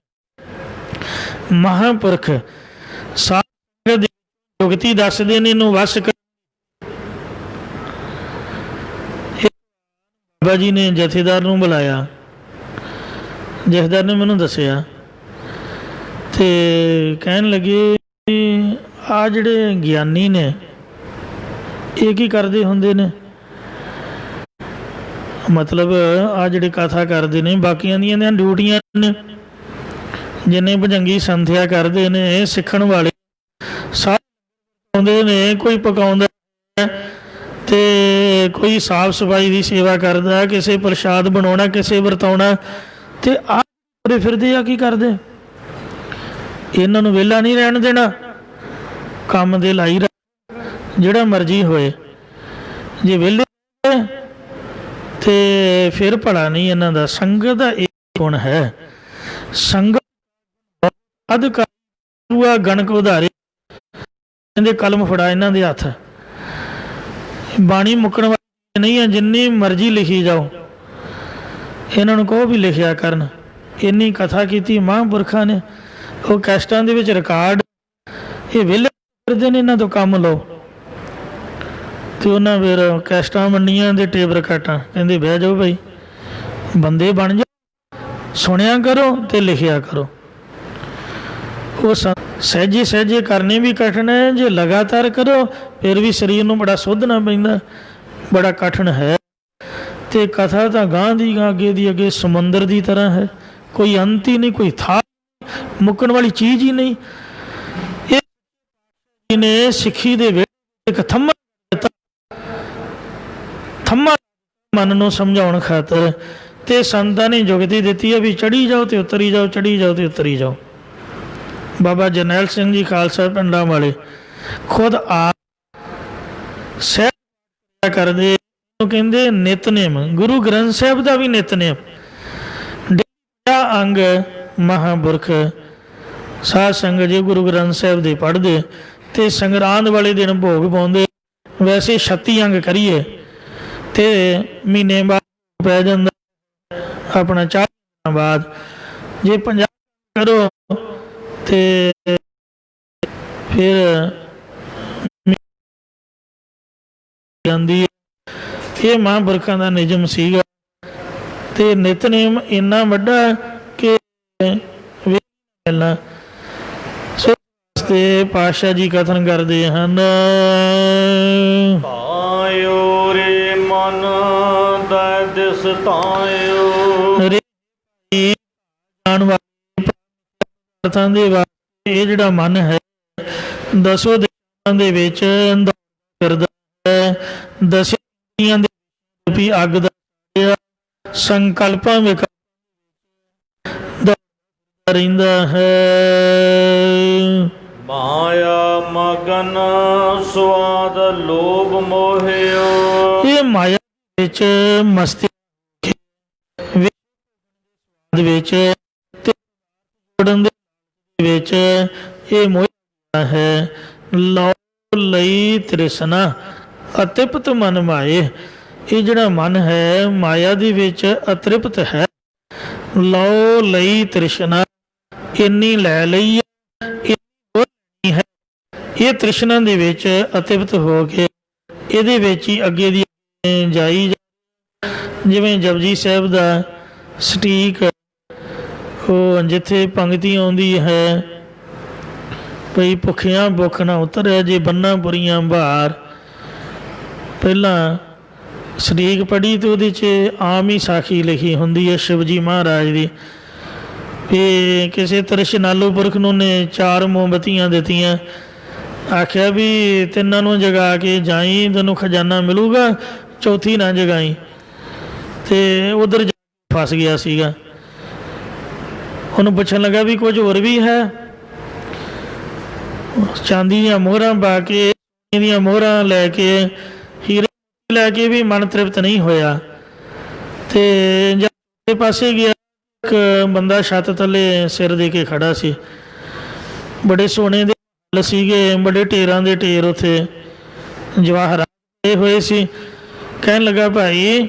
महापुरख सारे जुगती दसदे ने इहनूं वस कर। बाबा जी ने जथेदार नूं बुलाया, जथेदार ने मैनूं दसिया ते कहन लगे आ जिहड़े ज्ञानी ने ये की करदे हुंदे ने, मतलब आ जिहड़े कथा करदे ने बाकियां दियां ड्यूटियां ने, जिन्ने भजंगी संथਿਆ करदे ने सिखण वाले सारे आउंदे ने, कोई पकाउंदा ते कोई साफ सफाई की सेवा करदा, किसी प्रसाद बनाउणा, किसी वरताउणा, ते आ तुरे फिरदे आ की करदे? इन्हां नूं विहला नहीं रहण देना, काम दे लाई रख जिहड़ा मर्जी होए। जे विहले ते फिर भला नहीं इन्हां दा। संगत दा एक गुण है, संगत अध करूआ गणक उधारे। कहंदे कलम फड़ा इन्हां दे हथ, बाणी मुकण वाली नहीं है, जिन्नी मर्जी लिखी जाओ, इन्हां नूं कहो भी लिखिया करन। इन्नी कथा की महापुरखा ने, वो कैस्टां दे विच रिकार्ड, ये विहले करदे ने, इन्हां तों काम लो। तो उन्हें फिर कैस्टां मन्नियां ते टेप रिकार्डां, कहंदे बह जाओ भाई, बंदे बन जाओ, सुनिया करो ते लिखिया करो। वो सहजे सहजे करने भी कठिन है, जे लगातार करो फिर भी शरीर नूं बड़ा सोधना पैंदा, बड़ा कठिन है। ते कथा तो गांह दी अगे दी अगे समुंदर की तरह है, कोई अंत ही नहीं, कोई था मुकण वाली चीज़ ही नहीं। ने सिੱਖੀ ਦੇ ਵਿੱਚ एक थम्मा ਦਿੱਤਾ, थम्मा मन ਨੂੰ ਸਮਝਾਉਣ ਖਾਤਰ, ਤੇ ਸੰਤਾਂ ਨੇ ਜੁਗਤੀ ਦਿੱਤੀ ਹੈ ਵੀ ਚੜੀ ਜਾਓ ਤੇ ਉਤਰੀ ਜਾਓ, ਚੜੀ ਜਾਓ ਤੇ ਉਤਰੀ ਜਾਓ। बाबा जरनैल सिंह जी खालसा पिंडां वाले खुद आप सह करदे ਨੂੰ ਕਹਿੰਦੇ ਨਿਤਨੇਮ। ਗੁਰੂ ਗ੍ਰੰਥ ਸਾਹਿਬ ਦਾ ਵੀ ਨਿਤਨੇਮ। ਅੰਗ ਮਹਾਂਪੁਰਖ ਸਾਧ ਸੰਗਤ ਜੇ ਗੁਰੂ ਗ੍ਰੰਥ ਸਾਹਿਬ ਦੇ ਪੜ੍ਹਦੇ ਤੇ ਸੰਗਰਾਂਦ ਵਾਲੇ ਦਿਨ ਭੋਗ ਪਾਉਂਦੇ। ਵੈਸੇ 36 ਅੰਗ ਕਰੀਏ ਤੇ ਮਹੀਨੇ ਬਾਅਦ ਪੈ ਜਾਂਦਾ, ਆਪਣਾ 4 ਦਿਨਾਂ ਬਾਅਦ। ਜੇ 50 ਕਰੋ ਤੇ ਫਿਰ ਜਾਂਦੀ ਹੈ। ਇਹ ਮਹਾਂਪੁਰਖਾਂ ਦਾ ਨਿਯਮ ਸੀਗਾ ਤੇ ਨਿਤਨੇਮ ਇੰਨਾ ਵੱਡਾ ਕਿ ਮਿਲਣਾ। ਸੋ ਤੇ ਪਾਤਸ਼ਾਹ ਜੀ ਕਥਨ ਕਰਦੇ ਹਨ, ਤਾਇਓ ਰੇ ਮਨ ਦਾ ਦਿਸ ਤਾਇਓ। ਰੇ ਜਾਣ ਵਾਲੇ ਪਦਾਰਥਾਂ ਦੇ ਵਾਸਤੇ ਇਹ ਜਿਹੜਾ ਮਨ ਹੈ ਦਸੋ ਦਿਨਾਂ ਦੇ ਵਿੱਚ ਫਿਰਦਾ ਹੈ। ਦਸਿਆਂ ਦੇ ਵੀ ਅੱਗ ਦਾ ਸੰਕਲਪਾਂ ਵਿੱਚ ਰਹਿੰਦਾ ਹੈ। ਮਾਇਆ ਮਗਨ ਸਵਾਦ ਲੋਭ ਮੋਹਿਓ। ਇਹ ਮਾਇਆ ਵਿੱਚ ਮਸਤੀ ਵਿੱਚ ਤੇ ਜੋੜਨ ਦੇ ਵਿੱਚ ਇਹ ਮੋਹ ਹੈ। ਲੋ ਲਈ ਤ੍ਰਿਸ਼ਨਾ ਅਤਿਪਤ ਮਨ ਮਾਏ। ਇਹ ਜਿਹੜਾ ਮਨ ਹੈ ਮਾਇਆ ਦੇ ਵਿੱਚ ਅਤ੍ਰਿਪਤ ਹੈ। ਲਓ ਲਈ ਤ੍ਰਿਸ਼ਨਾ, ਇੰਨੀ ਲੈ ਲਈ ਹੈ। ਇਹ ਤ੍ਰਿਸ਼ਨਾ ਦੇ ਵਿੱਚ ਅਤਿਪਤ ਹੋ ਕੇ ਇਹਦੇ ਵਿੱਚ ਹੀ ਅੱਗੇ ਦੀ ਜਾਈ। ਜਿਵੇਂ ਜਪਜੀ ਸਾਹਿਬ ਦਾ ਸਟੀਕ, ਉਹ ਜਿੱਥੇ ਪੰਗਤੀ ਆਉਂਦੀ ਹੈ ਭਈ ਭੁੱਖਿਆਂ ਭੁੱਖ ਨਾ ਉਤਰਿਆ ਜੇ ਬੰਨਾ ਪੁਰੀਆਂ ਭਾਰ। ਪਹਿਲਾਂ ਸਟੀਕ ਪੜ੍ਹੀ ਤੇ ਉਹਦੇ 'ਚ ਆਮ ਹੀ ਸਾਖੀ ਲਿਖੀ ਹੁੰਦੀ ਹੈ ਸ਼ਿਵਜੀ ਮਹਾਰਾਜ ਦੀ, ਕਿ ਕਿਸੇ ਤ੍ਰਿਸ਼ਨਾਲੂ ਪੁਰਖ ਨੂੰ ਨੇ 4 ਮੋਮਬੱਤੀਆਂ ਦਿੱਤੀਆਂ। ਆਖਿਆ ਵੀ 3 ਨੂੰ ਜਗਾ ਕੇ ਜਾਈ, ਤੈਨੂੰ ਖਜ਼ਾਨਾ ਮਿਲੂਗਾ, ਚੌਥੀ ਨਾ ਜਗਾਈ। ਤੇ ਉਧਰ ਫਸ ਗਿਆ ਸੀਗਾ। ਉਹਨੂੰ ਪੁੱਛਣ ਲੱਗਾ ਵੀ ਕੁਝ ਹੋਰ ਵੀ ਹੈ। ਚਾਂਦੀ ਦੀਆਂ ਮੋਹਰਾਂ ਪਾ ਕੇ, ਦੀਆਂ ਮੋਹਰਾਂ ਲੈ ਕੇ, ਹੀਰੇ ਲੈ ਕੇ ਵੀ ਮਨ ਤ੍ਰਿਪਤ ਨਹੀਂ ਹੋਇਆ। ਤੇ ਜਦ ਪਾਸੇ ਗਿਆ, ਇੱਕ ਬੰਦਾ ਛੱਤ ਥੱਲੇ ਸਿਰ ਦੇ ਕੇ ਖੜਾ ਸੀ। ਬੜੇ ਸੋਨੇ ਦੇ ਫੁੱਲ ਸੀਗੇ, ਬੜੇ ਢੇਰਾਂ ਦੇ ਢੇਰ ਉੱਥੇ ਜਵਾਹਰਾਤ ਹੋਏ ਸੀ। ਕਹਿਣ ਲੱਗਾ ਭਾਈ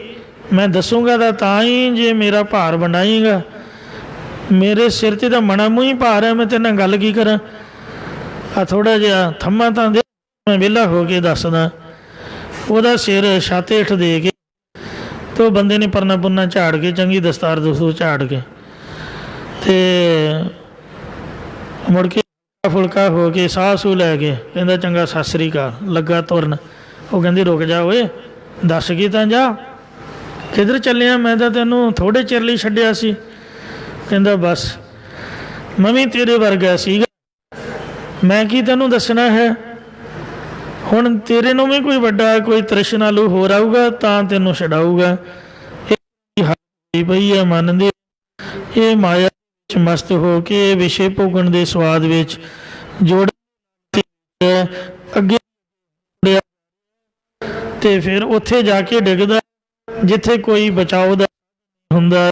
ਮੈਂ ਦੱਸੂਗਾ ਤਾਂ ਹੀ ਜੇ ਮੇਰਾ ਭਾਰ ਵੰਡਾਏਗਾ। ਮੇਰੇ ਸਿਰ 'ਤੇ ਤਾਂ ਮਣਾ ਮੂੰਹ ਹੀ ਭਾਰ ਹੈ, ਮੈਂ ਤੇਰੇ ਨਾਲ ਗੱਲ ਕੀ ਕਰਾਂ। ਆ ਥੋੜ੍ਹਾ ਜਿਹਾ ਥੰਮਾ ਤਾਂ ਦੇ, ਮੈਂ ਵਿਹਲਾ ਹੋ ਕੇ ਦੱਸਦਾ। ਉਹਦਾ ਸਿਰ ਛੱਤ ਹੇਠ ਦੇ ਕੇ ਤੇ ਉਹ ਬੰਦੇ ਨੇ ਪਰਨਾ ਪੁਰਨਾ ਝਾੜ ਕੇ, ਚੰਗੀ ਦਸਤਾਰ ਦਸਤੂਰ ਝਾੜ ਕੇ ਤੇ ਮੁੜ ਕੇ ਫੁਲਕਾ ਹੋ ਕੇ ਸਾਹ ਸੂਹ ਲੈ ਕੇ ਕਹਿੰਦਾ ਚੰਗਾ ਸਤਿ ਸ੍ਰੀ ਅਕਾਲ, ਲੱਗਾ ਤੁਰਨ। ਉਹ ਕਹਿੰਦੀ ਰੁਕ ਜਾ ਓਏ, ਦੱਸ ਕੀ ਤਾਂ ਜਾ, ਕਿੱਧਰ ਚੱਲਿਆ? ਮੈਂ ਤਾਂ ਤੈਨੂੰ ਥੋੜ੍ਹੇ ਚਿਰ ਲਈ ਛੱਡਿਆ ਸੀ। ਕਹਿੰਦਾ ਬਸ ਮੈਂ ਵੀ ਤੇਰੇ ਵਰਗਾ ਸੀਗਾ, ਮੈਂ ਕੀ ਤੈਨੂੰ ਦੱਸਣਾ ਹੈ। ਹੁਣ ਤੇਰੇ ਨੂੰ ਵੀ ਕੋਈ ਵੱਡਾ ਕੋਈ ਤ੍ਰਿਸ਼ਨਾਲੂ ਹੋਰ ਆਊਗਾ ਤਾਂ ਤੈਨੂੰ ਛਡਾਊਗਾ। ਇਹ ਪਈ ਹੈ ਮਨ ਦੇ, ਇਹ ਮਾਇਆ ਵਿੱਚ ਮਸਤ ਹੋ ਕੇ ਵਿਸ਼ੇ ਭੋਗਣ ਦੇ ਸਵਾਦ ਵਿੱਚ ਜੋੜ ਅੱਗੇ ਤੇ ਫਿਰ ਉੱਥੇ ਜਾ ਕੇ ਡਿੱਗਦਾ ਜਿੱਥੇ ਕੋਈ ਬਚਾਓ ਦਾ ਹੁੰਦਾ।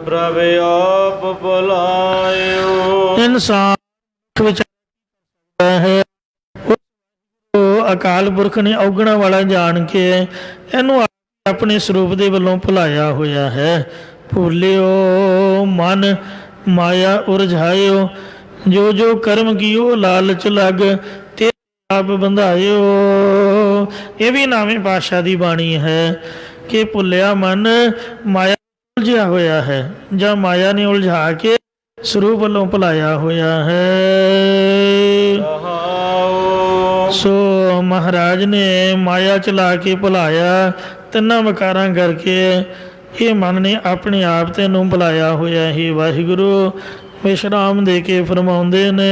ਪ੍ਰਭ ਆਪ ਬੁਲਾਇਓ। ਇਨਸਾਨ ਵਿੱਚ ਹੈ ਅਕਾਲ ਪੁਰਖ ਨੇ ਔਗਣਾ ਵਾਲਾ ਜਾਣ ਕੇ ਇਹਨੂੰ ਆਪਣੇ ਸਰੂਪ ਦੇ ਵੱਲੋਂ ਭੁਲਾਇਆ ਹੋਇਆ ਹੈ। ਭੁੱਲਿਓ ਮਨ ਮਾਇਆ ਉਰਝਾਇਓ, ਜੋ ਜੋ ਕਰਮ ਕੀਓ ਲਾਲਚ ਲੱਗ ਤੇ ਆਪ ਬੰਧਾਇਓ। ਇਹ ਵੀ ਨਾਵੇਂ ਪਾਤਸ਼ਾਹ ਦੀ ਬਾਣੀ ਹੈ ਕਿ ਭੁੱਲਿਆ ਮਨ ਮਾਇਆ ਉਲਝਿਆ ਹੋਇਆ ਹੈ ਜਾਂ ਮਾਇਆ ਨੇ ਉਲਝਾ ਕੇ ਸਰੂਪ ਵੱਲੋਂ ਭੁਲਾਇਆ ਹੋਇਆ ਹੈ। ਸੋ ਮਹਾਰਾਜ ਨੇ ਮਾਇਆ ਚਲਾ ਕੇ ਭੁਲਾਇਆ, 3 ਵਿਕਾਰਾਂ ਕਰਕੇ ਇਹ ਮਨ ਨੇ ਆਪਣੇ ਆਪ ਤੈਨੂੰ ਭੁਲਾਇਆ ਹੋਇਆ ਹੀ। ਵਾਹਿਗੁਰੂ ਵਿਸ਼ਰਾਮ ਦੇ ਕੇ ਫਰਮਾਉਂਦੇ ਨੇ,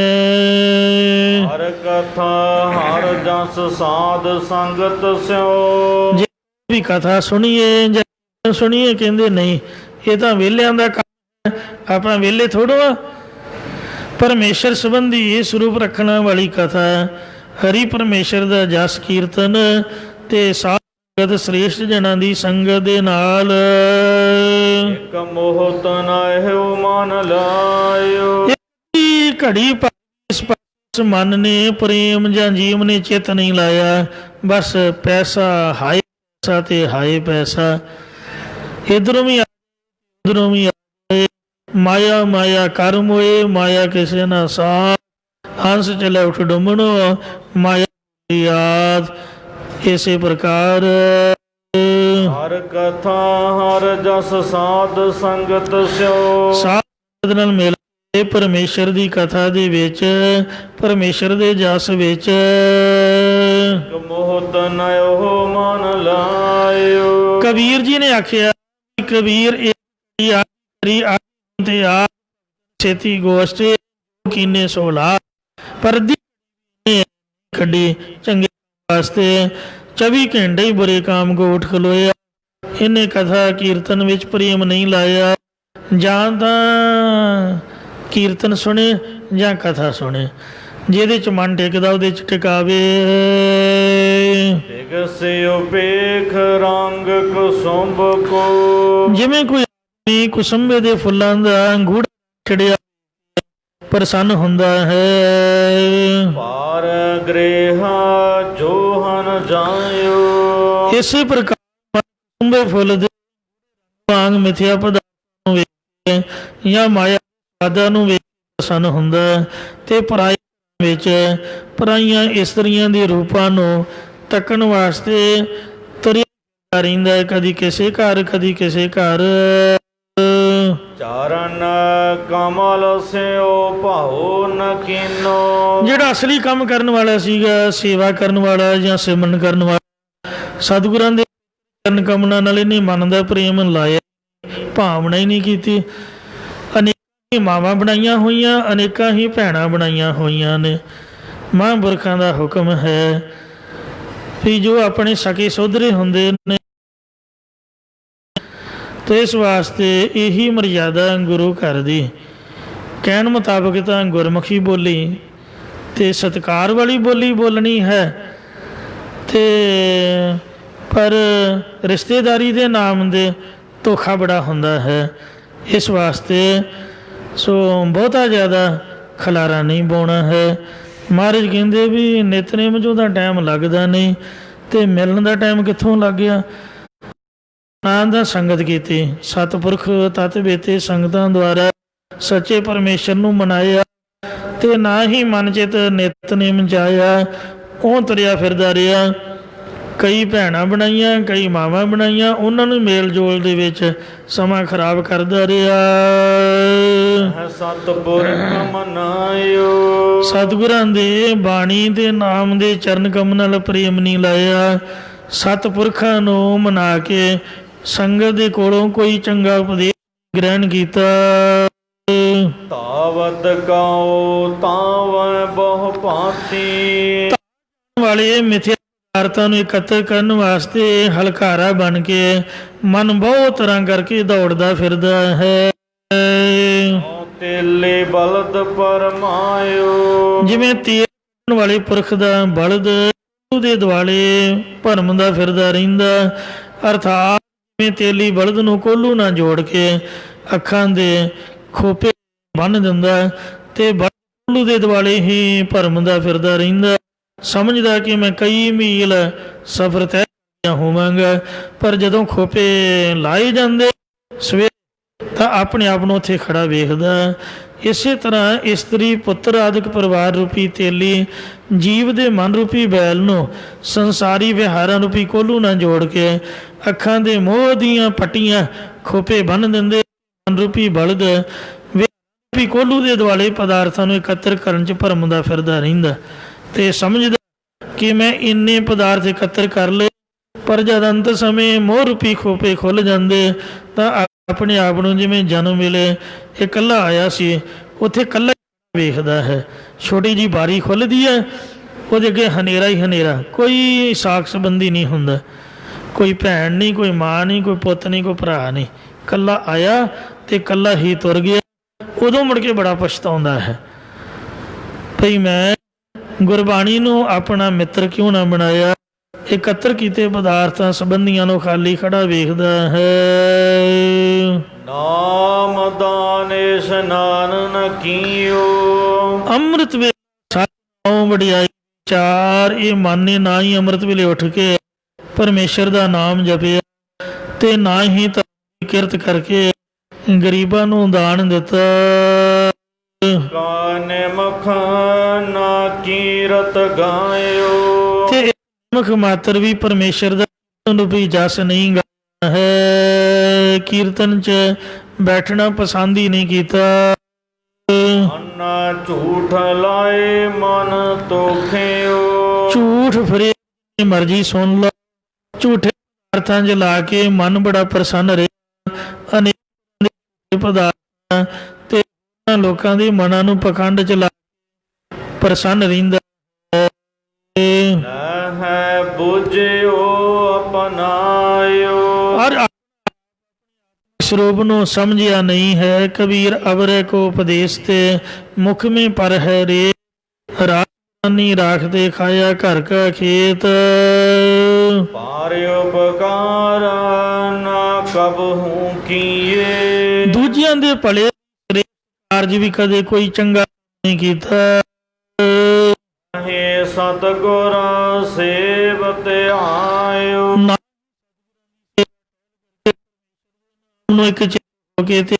ਹਰ ਕਥਾ ਹਰ ਜਸ ਸਾਧ ਸੰਗਤ ਸਿਓ। ਜੇ ਵੀ ਕਥਾ ਸੁਣੀਏ ਜਾਂ ਸੁਣੀਏ, ਕਹਿੰਦੇ ਨਹੀਂ ਇਹ ਤਾਂ ਵਿਹਲਿਆਂ ਦਾ ਕੰਮ ਹੈ, ਆਪਣਾ ਵਿਹਲੇ ਥੋੜ੍ਹਾ ਆ। ਪਰਮੇਸ਼ਰ ਸੰਬੰਧੀ ਇਹ ਸਰੂਪ ਰੱਖਣ ਵਾਲੀ ਕਥਾ, ਹਰੀ ਪਰਮੇਸ਼ਰ ਦਾ ਜਸ ਕੀਰਤਨ ਤੇ ਸਾਧ ਸ੍ਰੇਸ਼ਟ ਜਨਾਂ ਦੀ ਸੰਗਤ ਦੇ ਨਾਲ ਇਕ ਮੋਹਤ ਨਾਹਿਓ ਮਨ ਲਾਇਓ। ਇਹ ਘੜੀ ਭਰ ਇਸ ਪਾਸ ਮਨ ਨੇ ਪ੍ਰੇਮ ਜਾਂ ਜੀਵ ਨੇ ਚਿੱਤ ਨਹੀਂ ਲਾਇਆ, ਬਸ ਪੈਸਾ ਹਾਏ ਪੈਸਾ ਤੇ ਹਾਏ ਪੈਸਾ, ਇਧਰੋਂ ਵੀ ਉਧਰੋਂ ਵੀ ਮਾਇਆ ਮਾਇਆ ਕਰਮ ਹੋਏ, ਮਾਇਆ ਕਿਸੇ ਨਾ ਸਾਥ, ਹੰਸ ਚਲੇ ਉਠ ਡੁੰਮਣੋ ਮਾਇਆ ਯਾਦ। ਇਸੇ ਪ੍ਰਕਾਰ ਹਰ ਕਥਾ ਹਰ ਜਸ ਸਾਧ ਸੰਗਤ ਸਿਓ। ਸਾਧ ਨਾਲ ਮਿਲ ਕੇ ਪਰਮੇਸ਼ਰ ਦੀ ਕਥਾ ਦੇ ਵਿੱਚ, ਪਰਮੇਸ਼ਰ ਦੇ ਜਸ ਵਿੱਚ ਮੋਹਤ ਨਯੋ ਮਨ ਲਾਇਓ। ਕਬੀਰ ਜੀ ਨੇ ਆਖਿਆ, ਕਬੀਰ ਤੇ ਆ ਛੇਤੀ ਗੋਸ਼ਟੀ ਕੀਨੇ ਸੋਲਾ ਪਰਦੀ ਕੱਢੀ ਚੰਗੇ ਵਾਸਤੇ 24 ਘੰਟੇ ਹੀ ਬੁਰੇ ਕਾਮ ਕੋ ਉੱਠ ਖਲੋਇਆ। ਇਹਨੇ ਕਥਾ ਕੀਰਤਨ ਵਿੱਚ ਪ੍ਰੇਮ ਨਹੀਂ ਲਾਇਆ, ਜਾਂ ਤਾਂ ਕੀਰਤਨ ਸੁਣੇ ਜਾਂ ਕਥਾ ਸੁਣੇ, ਜਿਹਦੇ ਚ ਮਨ ਟਿਕਦਾ ਉਹਦੇ ਚ ਟਿਕਾਵੇ। ਦਿਗਸਿਓ ਪੇਖ ਰੰਗ ਕੁਸੁੰਭ ਕੋ। ਜਿਵੇਂ ਕੋਈ ਕੁਸੁੰਭੇ ਦੇ ਫੁੱਲਾਂ ਦਾ ਗੂੜਾ ਖਿੜਿਆ ਪ੍ਰਸੰਨ ਹੁੰਦਾ ਹੈ। ਪਾਰ ਗ੍ਰੇਹਾ ਜੋਹਨ ਜਾਇਓ। ਇਸੇ ਪ੍ਰਕਾਰ ਕੁਸੁੰਭੇ ਫੁੱਲ ਦੇ ਵਾਂਗ ਮਿਥਿਆ ਪਦਾਰਥ ਨੂੰ ਵੇਖ ਜਾਂ ਮਾਇਆ ਆਦਿ ਨੂੰ ਵੇਖ ਪ੍ਰਸੰਨ ਹੁੰਦਾ, ਤੇ ਪਰਾਈ ਵਿੱਚ ਪਰਾਈਆਂ ਇਸਤਰੀਆਂ ਦੇ ਰੂਪਾਂ ਨੂੰ ਤੱਕਣ ਵਾਸਤੇ ਤੁਰਿਆ ਰਹਿੰਦਾ, ਕਦੀ ਕਿਸੇ ਘਰ ਕਦੀ ਕਿਸੇ ਘਰ। ਚਾਰਨ ਕਮਲ ਸਿਓ ਭਾਉ ਨ ਕੀਨੋ। ਜਿਹੜਾ ਅਸਲੀ ਕੰਮ ਕਰਨ ਵਾਲਾ ਸੀਗਾ, ਸੇਵਾ ਕਰਨ ਵਾਲਾ ਜਾਂ ਸਿਮਰਨ ਕਰਨ ਵਾਲਾ, ਸਤਿਗੁਰਾਂ ਦੇ ਚਰਨ ਕਮਲਾਂ ਨਾਲ ਇਹਨੇ ਮਨ ਦਾ ਪ੍ਰੇਮ ਲਾਇਆ, ਭਾਵਨਾ ਹੀ ਨਹੀਂ ਕੀਤੀ। ਅਨੇਕਾਂ ਹੀ ਮਾਵਾਂ ਬਣਾਈਆਂ ਹੋਈਆਂ, ਅਨੇਕਾਂ ਹੀ ਭੈਣਾਂ ਬਣਾਈਆਂ ਹੋਈਆਂ ਨੇ। ਮਹਾਂਪੁਰਖਾਂ ਦਾ ਹੁਕਮ ਹੈ ਵੀ ਜੋ ਆਪਣੇ ਸਕੇ ਸੋਧਰੇ ਹੁੰਦੇ ਨੇ, ਤੇ ਇਸ ਵਾਸਤੇ ਇਹੀ ਮਰਜ਼ਾਦਾ ਗੁਰੂ ਘਰ ਦੀ ਕਹਿਣ ਮੁਤਾਬਕ ਤਾਂ ਗੁਰਮੁਖੀ ਬੋਲੀ ਤੇ ਸਤਿਕਾਰ ਵਾਲੀ ਬੋਲੀ ਬੋਲਣੀ ਹੈ, ਤੇ ਪਰ ਰਿਸ਼ਤੇਦਾਰੀ ਦੇ ਨਾਮ ਦੇ ਧੋਖਾ ਬੜਾ ਹੁੰਦਾ ਹੈ। ਇਸ ਵਾਸਤੇ ਸੋ ਬਹੁਤਾ ਜ਼ਿਆਦਾ ਖਲਾਰਾ ਨਹੀਂ ਪਾਉਣਾ ਹੈ। ਮਹਾਰਾਜ ਕਹਿੰਦੇ ਵੀ ਨਿਤਨੇਮ 'ਚੋਂ ਤਾਂ ਟਾਈਮ ਲੱਗਦਾ ਨਹੀਂ, ਤੇ ਮਿਲਣ ਦਾ ਟਾਈਮ ਕਿੱਥੋਂ ਲੱਗ ਗਿਆ। ਨਾਮ ਦਾ ਸੰਗਤ ਕੀਤੀ, ਸਤਿਪੁਰਖ ਤਤ ਬੇਤੇ ਸੰਗਤਾਂ ਦੁਆਰਾ ਸੱਚੇ ਪਰਮੇਸ਼ਰ ਨੂੰ ਮਨਾਇਆ, ਤੇ ਨਾ ਹੀ ਮਨ ਚਿਤ ਨਿਤਨੇਮ ਜਾਇਆ, ਉਹ ਤੁਰਿਆ ਫਿਰਦਾ ਰਿਹਾ। ਕਈ ਭੈਣਾਂ ਬਣਾਈਆਂ, ਕਈ ਮਾਵਾਂ ਬਣਾਈਆਂ, ਉਹਨਾਂ ਨੂੰ ਮੇਲ ਜੋਲ ਦੇ ਵਿੱਚ ਸਮਾਂ ਖਰਾਬ ਕਰਦਾ ਰਿਹਾ। ਸਤਿਪੁਰਖ ਮਨਾਇਓ। ਸਤਿਗੁਰਾਂ ਦੇ ਬਾਣੀ ਦੇ ਨਾਮ ਦੇ ਚਰਨ ਕਮਲ ਨਾਲ ਪ੍ਰੇਮ ਨਹੀਂ ਲਾਇਆ। ਸਤਿਪੁਰਖਾਂ ਨੂੰ ਮਨਾ ਕੇ ਸੰਗਤ ਦੇ ਕੋਲੋਂ ਕੋਈ ਚੰਗਾ ਉਪਦੇਸ਼ ਗ੍ਰਹਿਣ ਕੀਤਾ। ਤਾਵਤ ਕਉ ਤਾਵੈ ਬਹੁ ਭਾਂਤੀ। ਵਾਲੇ ਮਿਥਿਆ ਪਦਾਰਥਾਂ ਨੂੰ ਇਕੱਤਰ ਕਰਨ ਵਾਸਤੇ ਹਲਕਾਰਾ ਬਣ ਕੇ ਮਨ ਬਹੁਤ ਤਰ੍ਹਾਂ ਕਰਕੇ ਦੌੜਦਾ ਫਿਰਦਾ ਹੈ। ਤੇਲੇ ਬਲਦ ਪਰਮਾਇਓ। ਜਿਵੇਂ ਤੇਲ ਵਾਲੇ ਪੁਰਖ ਦਾ ਬਲਦ ਉਹਦੇ ਦੁਆਲੇ ਭਰਮਦਾ ਫਿਰਦਾ ਰਹਿੰਦਾ, ਅਰਥਾਤ ਜਿਵੇਂ ਤੇਲੀ ਬਲਦ ਨੂੰ ਕੋਲੂ ਨਾਲ ਜੋੜ ਕੇ ਅੱਖਾਂ ਦੇ ਖੋਪੇ ਬੰਨ੍ਹ ਦਿੰਦਾ, ਤੇ ਕੋਲੂ ਦੇ ਦੁਆਲੇ ਹੀ ਭਰਮਦਾ ਫਿਰਦਾ ਰਹਿੰਦਾ, ਸਮਝਦਾ ਕਿ ਮੈਂ ਕਈ ਮੀਲ ਸਫ਼ਰ ਤੈਅ ਹੋਵਾਂਗਾ। ਪਰ ਜਦੋਂ ਖੋਪੇ ਲਾਏ ਜਾਂਦੇ ਸਵੇਰ ਤਾਂ ਆਪਣੇ ਆਪ ਨੂੰ ਉੱਥੇ ਖੜਾ ਵੇਖਦਾ। ਇਸੇ ਤਰ੍ਹਾਂ ਇਸਤਰੀ ਪੁੱਤਰ ਆਦਿਕ ਪਰਿਵਾਰ ਰੂਪੀ ਤੇਲੀ ਜੀਵ ਦੇ ਮਨ ਰੂਪੀ ਬੈਲ ਨੂੰ ਸੰਸਾਰੀ ਵਿਹਾਰਾਂ ਰੂਪੀ ਕੋਲੂ ਨਾਲ ਜੋੜ ਕੇ ਅੱਖਾਂ ਦੇ ਮੋਹ ਦੀਆਂ ਪੱਟੀਆਂ ਖੋਪੇ ਬੰਨ੍ਹ ਦਿੰਦੇ। ਮਨ ਰੂਪੀ ਬਲਦ ਰੂਪੀ ਕੋਲੂ ਦੇ ਦੁਆਲੇ ਪਦਾਰਥਾਂ ਨੂੰ ਇਕੱਤਰ ਕਰਨ 'ਚ ਭਰਮਦਾ ਫਿਰਦਾ ਰਹਿੰਦਾ, ਤੇ ਸਮਝਦਾ ਕਿ ਮੈਂ ਇੰਨੇ ਪਦਾਰਥ ਇਕੱਤਰ ਕਰ ਲਏ। ਪਰ ਜਦ ਅੰਤ ਸਮੇਂ ਮੋਹ ਰੂਪੀ ਖੋਪੇ ਖੁੱਲ੍ਹ ਜਾਂਦੇ ਤਾਂ ਆਪਣੇ ਆਪ ਨੂੰ ਜਿਵੇਂ ਜਨਮ ਵੇਲੇ ਇਹ ਇਕੱਲਾ ਆਇਆ ਸੀ, ਉੱਥੇ ਇਕੱਲਾ ਵੇਖਦਾ ਹੈ। ਛੋਟੀ ਜਿਹੀ ਬਾਰੀ ਖੁੱਲ੍ਹਦੀ ਹੈ, ਉਹਦੇ ਅੱਗੇ ਹਨੇਰਾ ਹੀ ਹਨੇਰਾ, ਕੋਈ ਸਾਕ ਸੰਬੰਧੀ ਨਹੀਂ ਹੁੰਦਾ, ਕੋਈ ਭੈਣ ਨਹੀਂ, ਕੋਈ ਮਾਂ ਨਹੀਂ, ਕੋਈ ਪੁੱਤ ਨਹੀਂ, ਕੋਈ ਭਰਾ ਨਹੀਂ, ਇਕੱਲਾ ਆਇਆ ਤੇ ਇਕੱਲਾ ਹੀ ਤੁਰ ਗਿਆ। ਉਦੋਂ ਮੁੜ ਕੇ ਬੜਾ ਪਛਤਾਉਂਦਾ ਹੈ ਭਈ ਮੈਂ ਗੁਰਬਾਣੀ ਨੂੰ ਆਪਣਾ ਮਿੱਤਰ ਕਿਉਂ ਨਾ ਬਣਾਇਆ, ਇਕੱਤਰ ਕੀਤੇ ਪਦਾਰਥਾਂ ਸੰਬੰਧੀਆਂ ਨੂੰ ਖਾਲੀ ਖੜਾ ਵੇਖਦਾ ਹੈ। ਨਾਮ ਦਾਨ ਇਸ਼ਨਾਨ ਨ ਕੀਓ। ਅੰਮ੍ਰਿਤ ਵੇਲੇ ਸਾਰੀ ਵਡਿਆਈ ਚਾਰ ਇਹ ਮਾਨੇ ਨਾ ਹੀ ਅੰਮ੍ਰਿਤ ਵੇਲੇ ਉੱਠ ਕੇ ਪਰਮੇਸ਼ਰ ਦਾ ਨਾਮ ਜਪਿਆ ਤੇ ਨਾ ਹੀ ਕਿਰਤ ਕਰਕੇ ਗਰੀਬਾਂ ਨੂੰ ਦਾਨ ਦਿੱਤਾ। ਕਾਨੇ ਮਖ ਨਾ ਕੀਰਤ ਗਾਇਓ। ਤੇ ਮੁਖ ਮਾਤਰ ਵੀ ਪਰਮੇਸ਼ਰ ਦਾ ਰੂਪੀ ਜਸ ਨਹੀਂ ਗਾਇਆ ਹੈ, ਕੀਰਤਨ 'ਚ ਬੈਠਣਾ ਪਸੰਦ ਹੀ ਨਹੀਂ ਕੀਤਾ। ਅੰਨਾ ਝੂਠ ਲਾਏ ਮਨ ਤੋਖਿਓ। ਝੂਠ ਫਰੇ ਮਰਜ਼ੀ ਸੁਣ ਲਓ, ਝੂਠੇ ਅਰਥਾਂ 'ਚ ਲਾ ਕੇ ਮਨ ਬੜਾ ਪ੍ਰਸੰਨ ਰਿਹਾ। ਅਨੇਕ ਪਦਾਰਥਾਂ ਤੇ ਲੋਕਾਂ ਦੇ ਮਨਾਂ ਨੂੰ ਪਖੰਡ 'ਚ ਲਾ ਪ੍ਰਸੰਨ ਰਹਿੰਦਾ ਹੈ। ਬੁਝਿਓ ਅਪਨਾਇਓ। ਔਰ ਸਰੂਪ ਨੂੰ ਸਮਝਿਆ ਨਹੀਂ ਹੈ। ਕਬੀਰ ਅਵਰੇ ਕੋ ਉਪਦੇਸ਼ ਤੇ ਮੁਖ ਮੇਂ ਪਰ ਹੈ ਰੇ। ਰਾਨੀ ਰਾਖਦੇ ਖਾਇਆ ਘਰ ਕਾ ਖੇਤ। ਪਾਰ ਉਪਕਾਰ ਨਾ ਕਬਹੂ ਕੀਏ। ਦੂਜਿਆਂ ਦੇ ਭਲੇ ਕਾਰਜ ਵੀ ਕਦੇ ਕੋਈ ਚੰਗਾ ਨਹੀਂ ਕੀਤਾ। ਹੇ ਸਤਿਗੁਰ ਸੇਵਤ ਆਇਓ। ਨੂੰ ਇੱਕ ਹੋ ਕੇ ਤੇ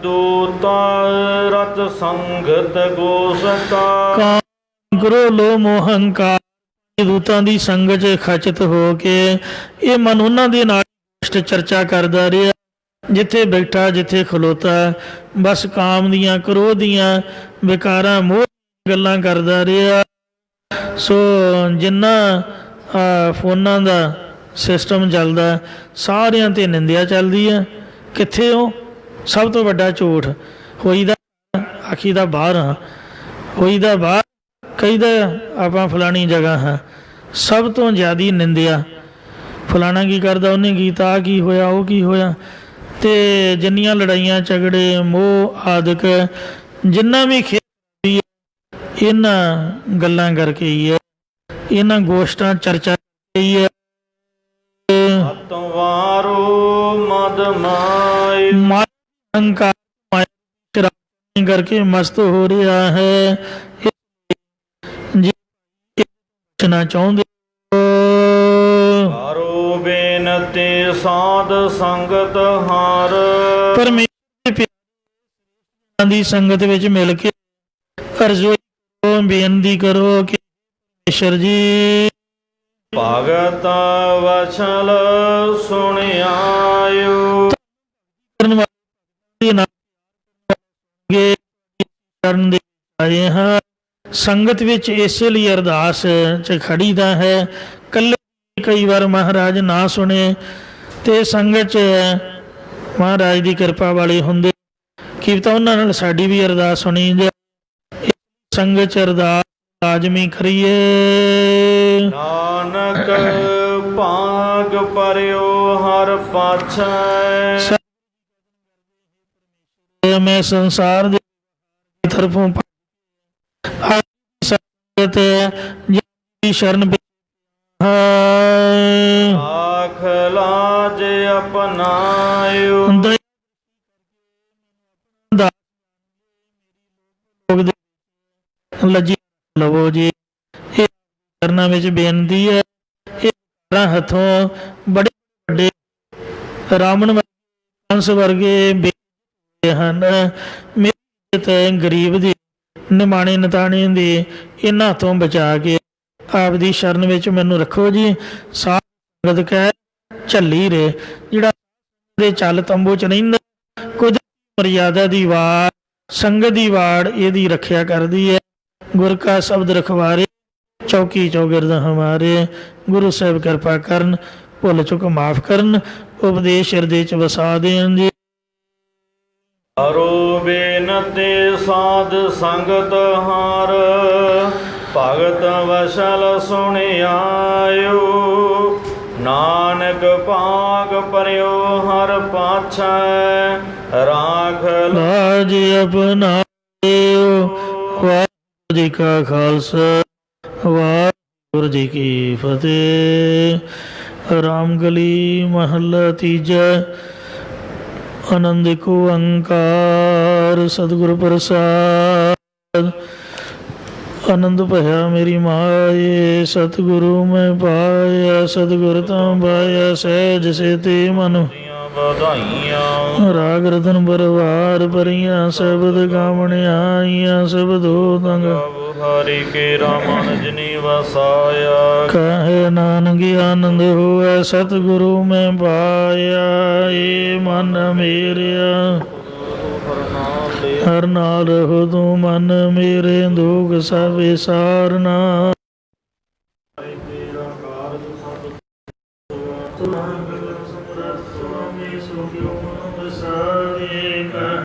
ਦੂਤਾ ਰਤ ਸੰਗਤ ਗੋਸਤਾ। ਕਾਂਗਰੋ ਲੋ ਮੋਹੰਕਾਰ ਦੂਤਾਂ ਦੀ ਸੰਗਤ 'ਚ ਖਚਿਤ ਹੋ ਕੇ ਇਹ ਮਨ ਉਹਨਾਂ ਦੇ ਨਾਲ ਚਰਚਾ ਕਰਦਾ ਰਿਹਾ। ਜਿੱਥੇ ਬੈਠਾ ਜਿੱਥੇ ਖਲੋਤਾ ਬਸ ਕਾਮ ਦੀਆਂ ਕਰੋਧ ਦੀਆਂ ਵਿਕਾਰਾਂ ਮੋਹ ਗੱਲਾਂ ਕਰਦਾ ਰਿਹਾ। ਸੋ ਜਿੰਨਾ ਫੋਨਾਂ ਦਾ ਸਿਸਟਮ ਚੱਲਦਾ ਸਾਰਿਆਂ 'ਤੇ ਨਿੰਦਿਆ ਚੱਲਦੀ ਆ। ਕਿੱਥੇ ਉਹ ਸਭ ਤੋਂ ਵੱਡਾ ਝੂਠ ਹੋਈਦਾ ਆਖੀਦਾ ਬਾਹਰ ਹਾਂ, ਹੋਈਦਾ ਬਾਹਰ ਕਹੀਦਾ ਆਪਾਂ ਫਲਾਣੀ ਜਗ੍ਹਾ ਹਾਂ। ਸਭ ਤੋਂ ਜ਼ਿਆਦਾ ਨਿੰਦਿਆ ਫਲਾਣਾ ਕੀ ਕਰਦਾ, ਉਹਨੇ ਕੀਤਾ, ਕੀ ਹੋਇਆ, ਉਹ ਕੀ ਹੋਇਆ। ਤੇ ਜਿੰਨੀਆਂ ਲੜਾਈਆਂ ਝਗੜੇ ਮੋਹ ਆਦਿਕ ਜਿੰਨਾ ਵੀ ਖੇਡ ਇਹਨਾਂ ਗੱਲਾਂ ਕਰਕੇ ਹੀ ਹੈ, ਇਹਨਾਂ ਗੋਸ਼ਟਾਂ ਚਰਚਾ ਹੀ ਹੈ। ਅਤਵਾਰੋ ਮਦ ਮਾਇ। ਅਹੰਕਾਰ ਕਰਕੇ ਮਸਤ ਹੋ ਰਿਹਾ ਹੈ। ਨਾ ਚਾਹੁੰਦੇ ਹਾਰੋ ਬੇਨਤੀ ਸਾਧ ਸੰਗਤ ਹਾਰ। ਪਰਮੇਸ਼ਰ ਦੀ ਸੰਗਤ ਵਿੱਚ ਮਿਲ ਕੇ ਅਰਜ਼ੋ ਬੇਨਤੀ ਕਰੋ ਕਿ ਪਰਮੇਸ਼ਰ ਜੀ ਭਗਤ ਵਚਨ ਸੁਣਿਆਇਓ। ਕਰਨ ਦੇ ਆਏ ਹਾਂ। ਸੰਗਤ ਵਿੱਚ ਇਸੇ ਲਈ ਅਰਦਾਸ 'ਚ ਖੜੀਦਾ ਹੈ। ਕੱਲੇ ਕਈ ਵਾਰ ਮਹਾਰਾਜ ਨਾ ਸੁਣੇ ਤੇ ਸੰਗਤ 'ਚ ਮਹਾਰਾਜ ਦੀ ਕਿਰਪਾ ਵਾਲੇ ਹੁੰਦੇ ਕੀ ਪਤਾ ਉਹਨਾਂ ਨਾਲ ਸਾਡੀ ਵੀ ਅਰਦਾਸ ਸੁਣੀ ਜਾ। ਸੰਗਤ 'ਚ ਅਰਦਾਸ ਲਾਜ਼ਮੀ ਕਰੀਏ। ਨਾਨਕ ਭਾਗ ਪਰਿਓ ਹਰ ਪਾਛੈ। ਮੈਂ ਸੰਸਾਰ ਦੇ ਤਰਫੋਂ ਸੰਗਤ ਜੀ ਸ਼ਰਨ ਆਖ ਲਾਜ ਅਪਨਾਇਓ। ਲੱਜੀ ਲਵੋ ਜੀ। ਇਹ ਕਰਨਾ ਵਿੱਚ ਬੇਨਤੀ ਹੈ। ਇਹ ਹੱਥੋਂ ਬੜੇ ਵੱਡੇ ਰਾਮਣ ਹੰਸ ਵਰਗੇ ਹਨ। ਮੇਰੇ ਤੇ ਗਰੀਬ ਦੀ ਨਿਮਾਣੇ ਨਤਾਣੇ ਦੇ ਇਹਨਾਂ ਤੋਂ ਬਚਾ ਕੇ ਆਪ ਦੀ ਸ਼ਰਨ ਵਿੱਚ ਮੈਨੂੰ ਰੱਖੋ ਜੀ। ਸੰਗਤ ਕਹਿ ਝੱਲੀ ਰੇ ਜਿਹੜਾ ਦੇ ਚੱਲ ਤੰਬੂ 'ਚ ਰਹਿੰਦਾ ਕੁਝ ਮਰਿਆਦਾ ਦੀ ਵਾਰ ਸੰਗਤ ਦੀ ਵਾੜ ਇਹਦੀ ਰੱਖਿਆ ਕਰਦੀ ਹੈ। ਗੁਰ ਕਾ ਸ਼ਬਦ ਰਖਵਾਰੇ ਚੌਕੀ ਚੌਗਿਰਦ ਹਮਾਰੇ। ਗੁਰੂ ਸਾਹਿਬ ਕਿਰਪਾ ਕਰਨ, ਭੁੱਲ ਚੁੱਕ ਮਾਫ ਕਰਨ, ਉਪਦੇਸ਼ ਹਿਰਦੇ 'ਚ ਵਸਾ ਦੇਣ ਜੀ। ਹਾਰੋ ਬੇਨਤੀ ਸਾਧ ਸੰਗਤ ਹਾਰ। ਭਗਤ ਵਸਲ ਸੁਣਿਆਇਓ। ਨਾਨਕ ਭਾਗ ਪਰਿਓ ਹਰ ਪਾਛੈ। ਰਾਖ ਲਾਜ ਅਪਨਾਇਓ। ਵਾਹਿਗੁਰੂ ਜੀ ਕਾ ਖਾਲਸਾ ਵਾਹਿਗੁਰੂ ਗੁਰੂ ਜੀ ਕੀ ਫਤਿਹ। ਰਾਮਗਲੀ ਮਹੱਲਾ ਤੀਜਾ। ਆਨੰਦ ਕੋ ਓੰਕਾਰ ਸਤਿਗੁਰ ਪ੍ਰਸਾਦ। ਆਨੰਦ ਭਇਆ ਮੇਰੀ ਮਾਏ ਸਤਿਗੁਰੂ ਮੈਂ ਪਾਇਆ। ਸਤਿਗੁਰ ਤਾਂ ਪਾਇਆ ਸਹਿਜ ਸੇਤੀ ਮਨ ਵਧਾਈਆਂ। ਰਾਗ ਰਤਨ ਬਰਵਾਰ ਭਰੀਆਂ ਸ਼ਬਦ ਗਾਵਣ ਆਈਆਂ। ਸ਼ਬਦੋ ਤੰਗ ਹਰਿ ਕੇ ਰਾਮਨ ਜਿਨੀ ਵਸਾਇਆ। ਕਹੇ ਨਾਨਕ ਆਨੰਦ ਹੋਵੇ ਸਤਿਗੁਰੂ ਮੈਂ ਪਾਇਆ। ਏ ਮਨ ਮੇਰਿਆ ਹਰ ਨਾਲ ਰਹੋ ਤੂੰ ਮਨ ਮੇਰੇ ਦੁਖ ਸਭ ਵਿਸਾਰਨਾ।